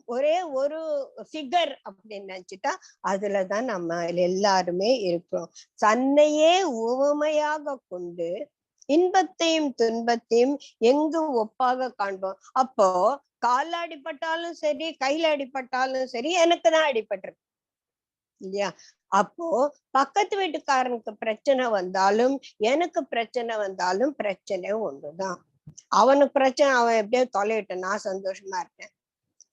ஒரே ஒரு ஃபிகர் அப்படின்னு நினைச்சுட்டா அதுலதான் நம்ம எல்லாருமே இருக்கிறோம். தன்னையே உவமையாக கொண்டு இன்பத்தையும் துன்பத்தையும் எங்கும் ஒப்பாக காண்போம். அப்போ கால்ல அடிபட்டாலும் சரி, கையில அடிபட்டாலும் சரி, எனக்கு தான் அடிபட்டிருக்கு இல்லையா? அப்போ பக்கத்து வீட்டுக்காரனுக்கு பிரச்சனை வந்தாலும் எனக்கு பிரச்சனை வந்தாலும் பிரச்சனை ஒண்ணுதான். அவனுக்கு பிரச்சனை, அவன் எப்படியோ தொலையிட்டான், நான் சந்தோஷமா இருக்கேன்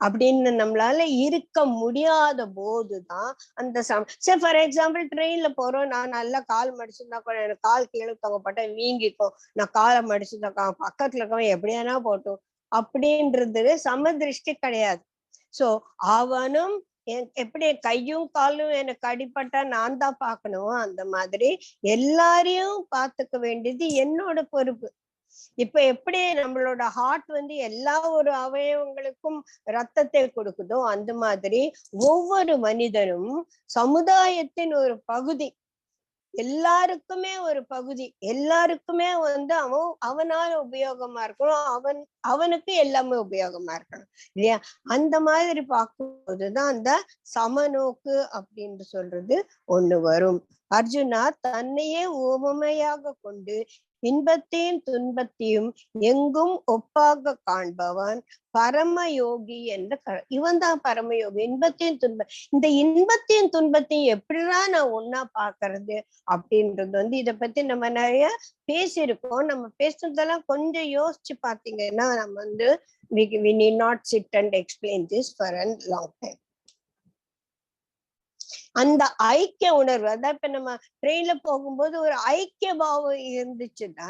அப்படின்னு நம்மளால இருக்க முடியாத போதுதான் அந்த சரி, ஃபார் எக்ஸாம்பிள் ட்ரெயின்ல போறோம், நான் நல்லா கால் மடிச்சுருந்தா கூட எனக்கு கால் கீழே தொங்கப்பட்ட வீங்கிக்கும், நான் காலை மடிச்சுருந்தா பக்கத்துல இருக்கவன் எப்படியானா போட்டும் அப்படின்றது சமதிருஷ்டி கிடையாது. சோ அவனும் எப்படி கையும் காலும் எனக்கு அடிபட்டா நான் தான் பார்க்கணும், அந்த மாதிரி எல்லாரையும் பார்த்துக்க வேண்டியது என்னோட பொறுப்பு. இப்ப எப்படி நம்மளோட ஹார்ட் வந்து எல்லா ஒரு அவயவங்களுக்கும் ரத்தத்தை கொடுக்குதோ, அந்த மாதிரி ஒவ்வொரு மனிதனும் சமுதாயத்தின் ஒரு பகுதி, எல்லாருக்குமே ஒரு பகுதி, எல்லாருக்குமே வந்து அவனால உபயோகமா இருக்கணும், அவனுக்கு எல்லாமே உபயோகமா இருக்கணும் இல்லையா? அந்த மாதிரி பார்க்கும்போதுதான் அந்த சமநோக்கு அப்படின்னு சொல்றது ஒண்ணு வரும். அர்ஜுனா, தன்னையே உவமையாக கொண்டு இன்பத்தையும் துன்பத்தையும் எங்கும் ஒப்பாக காண்பவன் பரமயோகி என்ற இவன் தான் பரமயோகி. இன்பத்தையும் இந்த இன்பத்தையும் துன்பத்தையும் எப்படிதான் நான் ஒன்னா பாக்குறது அப்படின்றது வந்து இதை பத்தி நம்ம நிறைய பேசியிருக்கோம். நம்ம பேசுனதெல்லாம் கொஞ்சம் யோசிச்சு பாத்தீங்கன்னா நம்ம வந்து we need not sit and explain this for a long time. அந்த ஐக்கிய உணர்வு, அதான் இப்ப நம்ம ட்ரெயின்ல போகும்போது ஒரு ஐக்கிய பாவம் இருந்துச்சுன்னா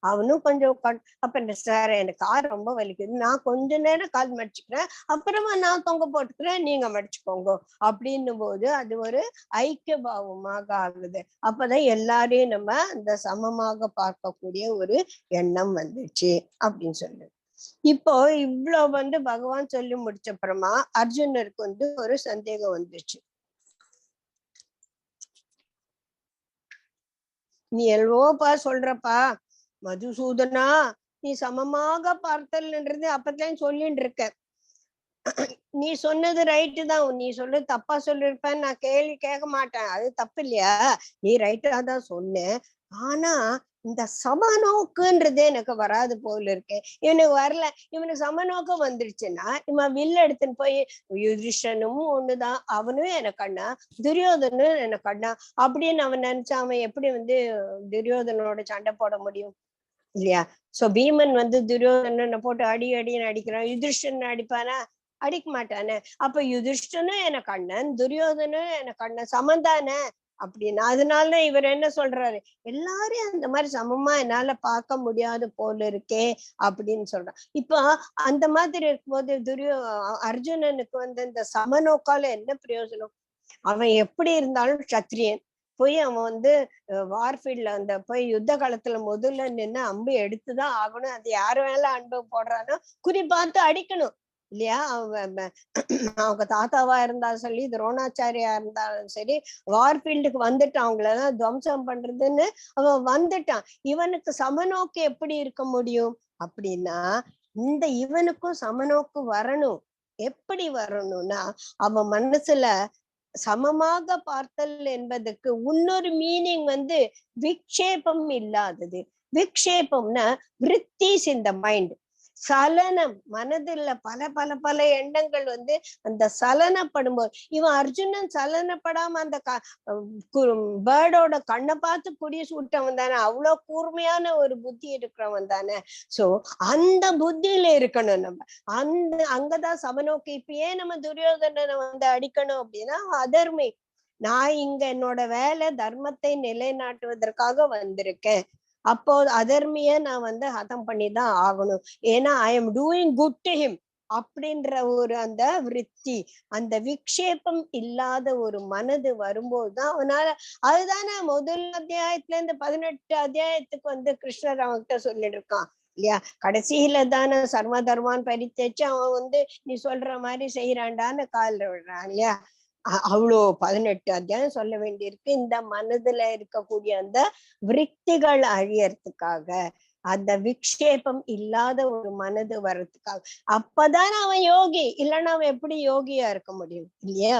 அவனும் கொஞ்சம் அப்ப சார் எனக்கு கால் ரொம்ப வலிக்குது, நான் கொஞ்ச நேரம் கால் மடிச்சுக்கிறேன், அப்புறமா நான் தொங்க போட்டுக்கிறேன், நீங்க மடிச்சுக்கோங்க அப்படின்னும் போது அது ஒரு ஐக்கிய பாவமாக ஆகுது. அப்பதான் எல்லாரையும் நம்ம அந்த சமமாக பார்க்கக்கூடிய ஒரு எண்ணம் வந்துச்சு அப்படின்னு சொல்லுது. இப்போ இவ்வளவு வந்து பகவான் சொல்லி முடிச்ச அப்புறமா அர்ஜுனருக்கு வந்து ஒரு சந்தேகம் வந்துச்சு. நீ எல்வோப்பா சொல்றப்பா மதுசூதனா, நீ சமமாக பார்த்தல்ன்றது அப்பதான் சொல்லிட்டு இருக்க, நீ சொன்னது ரைட்டு தான், நீ சொல்றது தப்பா சொல்லிருப்பேன், நான் கேள்வி கேட்க மாட்டேன், அது தப்பு இல்லையா, நீ ரைட்டா தான் சொன்ன. ஆனா இந்த சமநோக்குன்றதே எனக்கு வராது போல இருக்கு, இவனுக்கு வரல. இவனுக்கு சமநோக்கம் வந்துருச்சுன்னா இவன் வில்ல எடுத்துன்னு போய் யுதிஷ்டனும் ஒண்ணுதான், அவனும் எனக்கு அண்ணா, துரியோதனும் எனக்கு அண்ணா அப்படின்னு அவன் நினைச்சா அவன் எப்படி வந்து துரியோதனோட சண்டை போட முடியும் இல்லையா? சோ பீமன் வந்து துரியோதனனை போட்டு அடின்னு அடிக்கிறான், யுதிஷ்டன் அடிப்பானா? அடிக்க மாட்டானே. அப்ப யுதிஷ்டனும் எனக்கு அண்ணன், துரியோதனும் எனக்கு அண்ணன், சமந்தானே அப்படின்னா. அதனால இவர் என்ன சொல்றாரு, எல்லாரையும் அந்த மாதிரி சமமா என்னால பார்க்க முடியாது போல இருக்கே அப்படின்னு சொல்றான். இப்போ அந்த மாதிரி இருக்கும்போது அர்ஜுனனுக்கு வந்து இந்த சமநோக்கால என்ன பிரயோஜனம்? அவன் எப்படி இருந்தாலும் சத்திரியன், போய் அவன் வந்து வார்ஃபீல்ட்ல அந்த போய் யுத்த காலத்துல முதல்ல நின்று அம்பு எடுத்துதான் ஆகணும். அது யாரு வேணா அன்பு போடுறானோ குறி பார்த்து அடிக்கணும் இல்லையா? அவங்க தாத்தாவா இருந்தாலும் சரி, துரோணாச்சாரியா இருந்தாலும் சரி, வார்ஃபீல்டுக்கு வந்துட்டான், அவங்களெல்லாம் துவம்சம் பண்றதுன்னு அவன் வந்துட்டான். இவனுக்கு சமநோக்கு எப்படி இருக்க முடியும் அப்படின்னா, இந்த இவனுக்கும் சமநோக்கு வரணும். எப்படி வரணும்னா, அவன் மனசுல சமமாக பார்த்தல் என்பதற்கு இன்னொரு மீனிங் வந்து விக்ஷேபம் இல்லாதது. விக்ஷேபம்னா விருத்திஸ் இன் த மைண்ட், சலனம், மனதில் பல பல பல எண்ணங்கள் வந்து அந்த சலனப்படும்போது, இவன் அர்ஜுனன் சலனப்படாம அந்த பேர்டோட கண்ணை பார்த்து குடிய சூட்டவன் தானே, அவ்வளவு கூர்மையான ஒரு புத்தி இருக்கிறவன் தானே. சோ அந்த புத்தியில இருக்கணும் நம்ம, அங்கதான் சமநோக்கி. இப்ப ஏன் நம்ம துரியோதனனை வந்து அடிக்கணும் அப்படின்னா அதர்மி, நான் இங்க என்னோட வேலை தர்மத்தை நிலைநாட்டுவதற்காக வந்திருக்கேன், அப்போ அதர்மிய நான் வந்து ஹதம் பண்ணிதான் ஆகணும், ஏன்னா ஐ am doing good to him. அப்படின்ற ஒரு அந்த விருத்தி, அந்த விக்ஷேபம் இல்லாத ஒரு மனது வரும்போதுதான் அவனால, அதுதானே முதல் அத்தியாயத்துல இருந்து 18 அத்தியாயத்துக்கு கிருஷ்ணர் அவன்கிட்ட சொல்லிட்டு இருக்கான் இல்லையா? கடைசியில தானே சர்வ தர்மான் பரித்தேச்சு அவன் நீ சொல்ற மாதிரி செய்யறான்டான்னு காலில் விடுறான் இல்லையா? அவ்வளோ 18 அத்தியாயம் சொல்ல வேண்டியிருக்கு இந்த மனதுல இருக்கக்கூடிய அந்த விருத்திகள் அழியறதுக்காக, அந்த விக்ஷேபம் இல்லாத ஒரு மனது வர்றதுக்காக. அப்பதான் அவன் யோகி, இல்லைன்னா அவன் எப்படி யோகியா இருக்க முடியும் இல்லையா?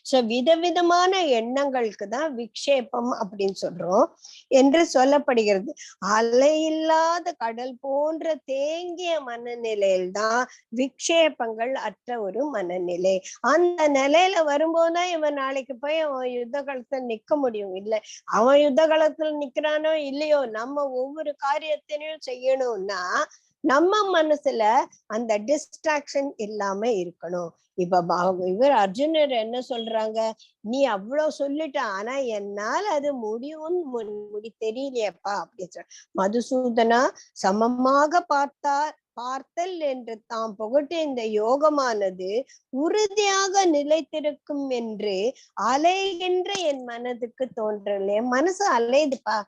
சோ விதவிதமான எண்ணங்களுக்கு தான் விக்ஷேபம் அப்படின்னு சொல்றோம் என்று சொல்லப்படுகிறது. அலையில்லாத கடல் போன்ற தேங்கிய மனநிலையில்தான் விக்ஷேபங்கள் அற்ற ஒரு மனநிலை. அந்த நிலையில வரும்போதுதான் இவன் நாளைக்கு போய் அவன் யுத்த காலத்துல நிக்க முடியும். இல்லை, அவன் யுத்த காலத்துல நிக்கிறானோ இல்லையோ, நம்ம ஒவ்வொரு காரியத்தினையும் செய்யணும்னா நம்ம மனசுல அந்த டிஸ்ட்ராக்ஷன் இல்லாம இருக்கணும். இப்ப இவர் அர்ஜுனர் என்ன சொல்றாங்க, நீ அவ்வளவு சொல்லிட்ட, ஆனா என்னால அது முடி தெரியலையப்பா அப்படின்னு சொல்ற. மதுசூதனா, சமமாக பார்த்தல் என்று தாம் புகட்டு இந்த யோகமானது உறுதியாக நிலைத்திருக்கும் என்று அலைகின்ற என் மனதுக்கு தோன்றல. என் மனசு அலையுதுப்பா,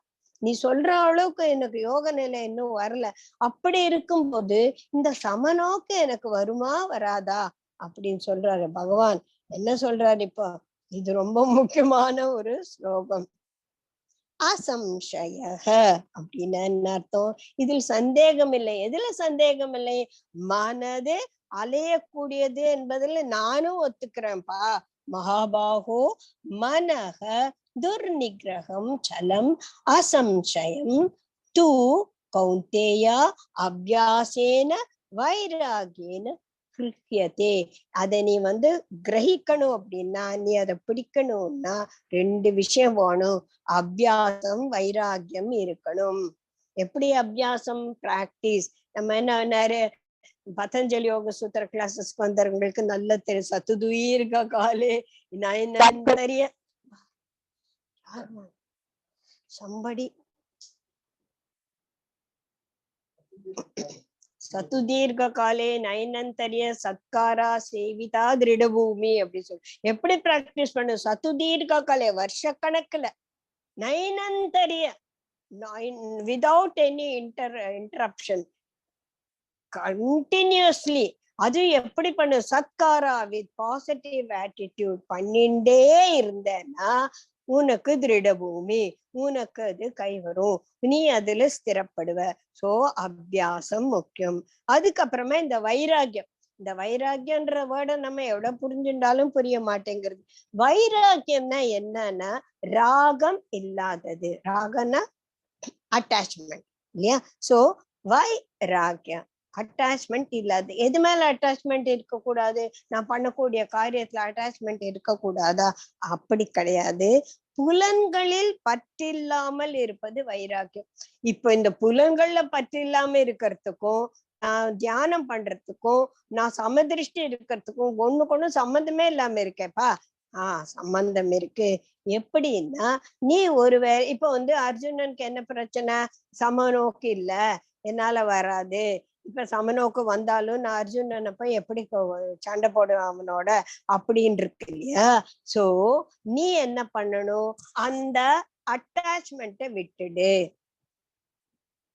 நீ சொல்ற அளவுக்கு எனக்கு யோக நிலை இன்னும் வரல. அப்படி இருக்கும் போது இந்த சமநோக்கு எனக்கு வருமா வராதா அப்படின்னு சொல்றாரு பகவான். என்ன சொல்றாரு இப்போ? இது ரொம்ப முக்கியமான ஒரு ஸ்லோகம். அசம்சய அப்படின்னா என்ன அர்த்தம்? இதில் சந்தேகம் இல்லை. எதுல சந்தேகம் இல்லை? மனது அலையக்கூடியது என்பதுல நானும் ஒத்துக்கிறேன்ப்பா. மகாபாகோ மனக துர்நிகிரகம் சலம் அசம்சயம் தூ கௌந்தேயா அபியாசேன வைராகியேன கிருஹ்யதே. அதை நீ கிரகிக்கணும் அப்படின்னா, நீ அதை பிடிக்கணும்னா 2 விஷயம் வேணும். அபியாசம், வைராகியம் இருக்கணும். எப்படி அபியாசம்? பிராக்டிஸ். நம்ம என்ன நிறைய பதஞ்சலி யோக சூத்திர கிளாஸஸ்க்கு வந்தவங்களுக்கு நல்ல தெரியும். சத்துதுயிர்க காலே நயனந்தரிய சம்படி சத்துதீர்க்க காலே நயனந்தரிய சத்காரா சேவிதா திருடபூமி அப்படி சொல்லு. எப்படி பிராக்டிஸ் பண்ணு? சத்துதீர்க்க காலே, வருஷ கணக்குல, நயனந்தரிய, விதவுட் எனி இன்டரப்ஷன், கண்டினியூஸ்லி. அது எப்படி பண்ணு? சத்காரா, வித் பாசிட்டிவ் ஆட்டிடியூட் பண்ணிண்டே இருந்தேன்னா உனக்கு திருடபூமி, உனக்கு அது கை வரும், நீ அதுல ஸ்திரப்படுவ. சோ அபியாசம் முக்கியம். அதுக்கப்புறமா இந்த வைராகியம். இந்த வைராகியன்ற வேர்டை நம்ம எவ்வளவு புரிஞ்சுட்டாலும் புரிய மாட்டேங்கிறது. வைராகியம்னா என்னன்னா ராகம் இல்லாதது. ராகம்னா அட்டாச்மெண்ட் இல்லையா? சோ வைராகியம் அட்டாச்மெண்ட் இல்லாது. எது மேல அட்டாச்மெண்ட் இருக்கக்கூடாது? நான் பண்ணக்கூடிய காரியத்துல அட்டாச்மெண்ட் இருக்கக்கூடாதா? அப்படி கிடையாது. புலன்களில் பற்றில்லாமல் இருப்பது வைராக்கியம். இப்ப இந்த புலன்கள்ல பற்றில்லாம இருக்கிறதுக்கும் நான் தியானம் பண்றதுக்கும் நான் சமதிருஷ்டி இருக்கிறதுக்கும் ஒண்ணுக்கு சம்பந்தமே இல்லாம இருக்கேப்பா. சம்பந்தம் இருக்கு. எப்படின்னா, நீ ஒருவேளை இப்ப அர்ஜுனனுக்கு என்ன பிரச்சனை? சமநோக்கு இல்ல, என்னால வராது. இப்ப சமநோக்கு வந்தாலும் நான் அர்ஜுனனை போய் எப்படி சண்டை போடுவேன் அவனோட அப்படின்னு இருக்கு இல்லையா? சோ நீ என்ன பண்ணணும்? அந்த அட்டாச்மெண்ட்டை விட்டுடு.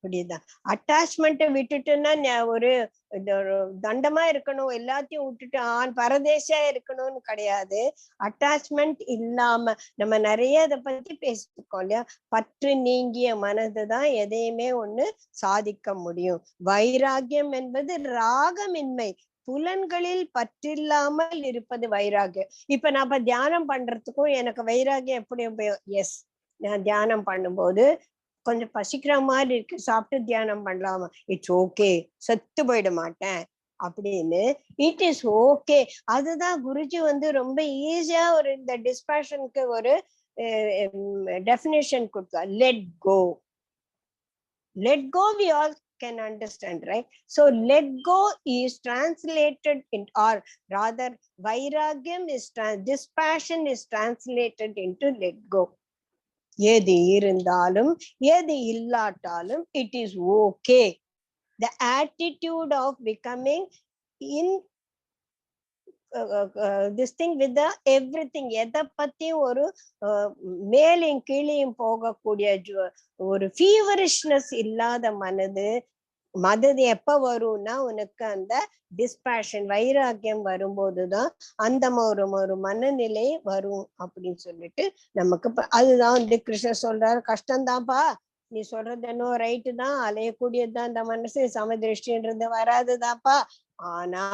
புரியுதா? அட்டாச்மெண்ட்டை விட்டுட்டுன்னா ஒரு தண்டமா இருக்கணும், எல்லாத்தையும் விட்டுட்டு பரதேசியா இருக்கணும்னு கிடையாது. அட்டாச்மெண்ட் இல்லாம நம்ம நிறைய இதை பத்தி பேசிருக்கோம் இல்லையா? பற்று நீங்கிய மனதுதான் எதையுமே சாதிக்க முடியும். வைராகியம் என்பது ராகமின்மை, புலன்களில் பற்றில்லாமல் இருப்பது வைராகியம். இப்ப நான் தியானம் பண்றதுக்கும் எனக்கு வைராகியம் எப்படி உபயோகம்? எஸ், நான் தியானம் பண்ணும்போது கொஞ்சம் பசிக்கிற மாதிரி இருக்கு, சாப்பிட்டு தியானம் பண்ணலாமா? இட்ஸ் ஓகே, செத்து போயிட மாட்டேன் அப்படின்னு. It is okay. அதுதான் குருஜி ரொம்ப ஈஸியா இந்த டிஸ்பேஷனுக்கு ஒரு டெஃபினேஷன் கொடுத்தா. Let go. Let go we all can understand, right? So let go is translated in, or rather vairagyam is dispassion is translated into let go. எது இருந்தாலும் எது இல்லாட்டாலும் it is okay. The attitude of becoming in this thing with the everything. எதை பத்தியும் ஒரு மேலையும் கீழையும் போகக்கூடிய ஒரு ஃபீவரிஷ்னஸ் இல்லாத மனது எப்ப வரும்னா உனக்கு அந்த டிஸ்பேஷன் வைராக்கியம் வரும்போதுதான் அந்த ஒரு மனநிலை வரும் அப்படின்னு சொல்லிட்டு நமக்கு அதுதான் வந்து கிருஷ்ணர் சொல்றாரு, கஷ்டம்தான்ப்பா, நீ சொல்றது என்ன ரைட்டு தான், அலையக்கூடியதுதான் இந்த மனசு, சமதிருஷ்டின்றது வராதுதான்ப்பா. ஆனா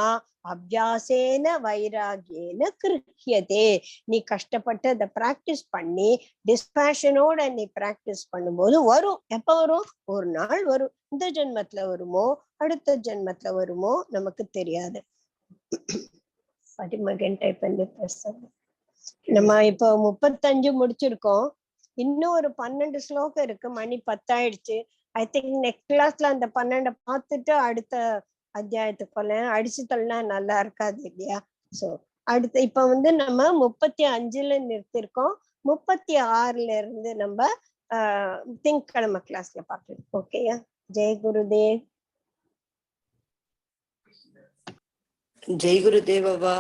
அபியாசேன வைராகியேன கிருஹ்யதே, நீ கஷ்டப்பட்டு அதை பிராக்டிஸ் பண்ணி டிஸ்பேஷனோட நீ பிராக்டிஸ் பண்ணும்போது வரும். எப்ப வரும்? ஒரு நாள் வரும். இந்த ஜென்மத்துல வருமோ அடுத்த ஜென்மத்துல வருமோ நமக்கு தெரியாது. நம்ம இப்போ 35 முடிச்சிருக்கோம். இன்னும் ஒரு 12 ஸ்லோகம் இருக்கு. மணி 10 ஆயிடுச்சு. ஐ திங்க் நெக்ஸ்ட் கிளாஸ்ல அந்த 12 பார்த்துட்டு அடுத்த அத்தியாயத்துக்குள்ள அடிச்சு தள்ளனா நல்லா இருக்காது இல்லையா? சோ அடுத்து இப்ப வந்து நம்ம 35ல நிறுத்திருக்கோம். 36ல இருந்து நம்ம திங்கட்கிழமை கிளாஸ்ல பார்க்கலாம். ஓகேயா? ஜெய் குருதேவ். ஜெய் குருதேவ் பாபா.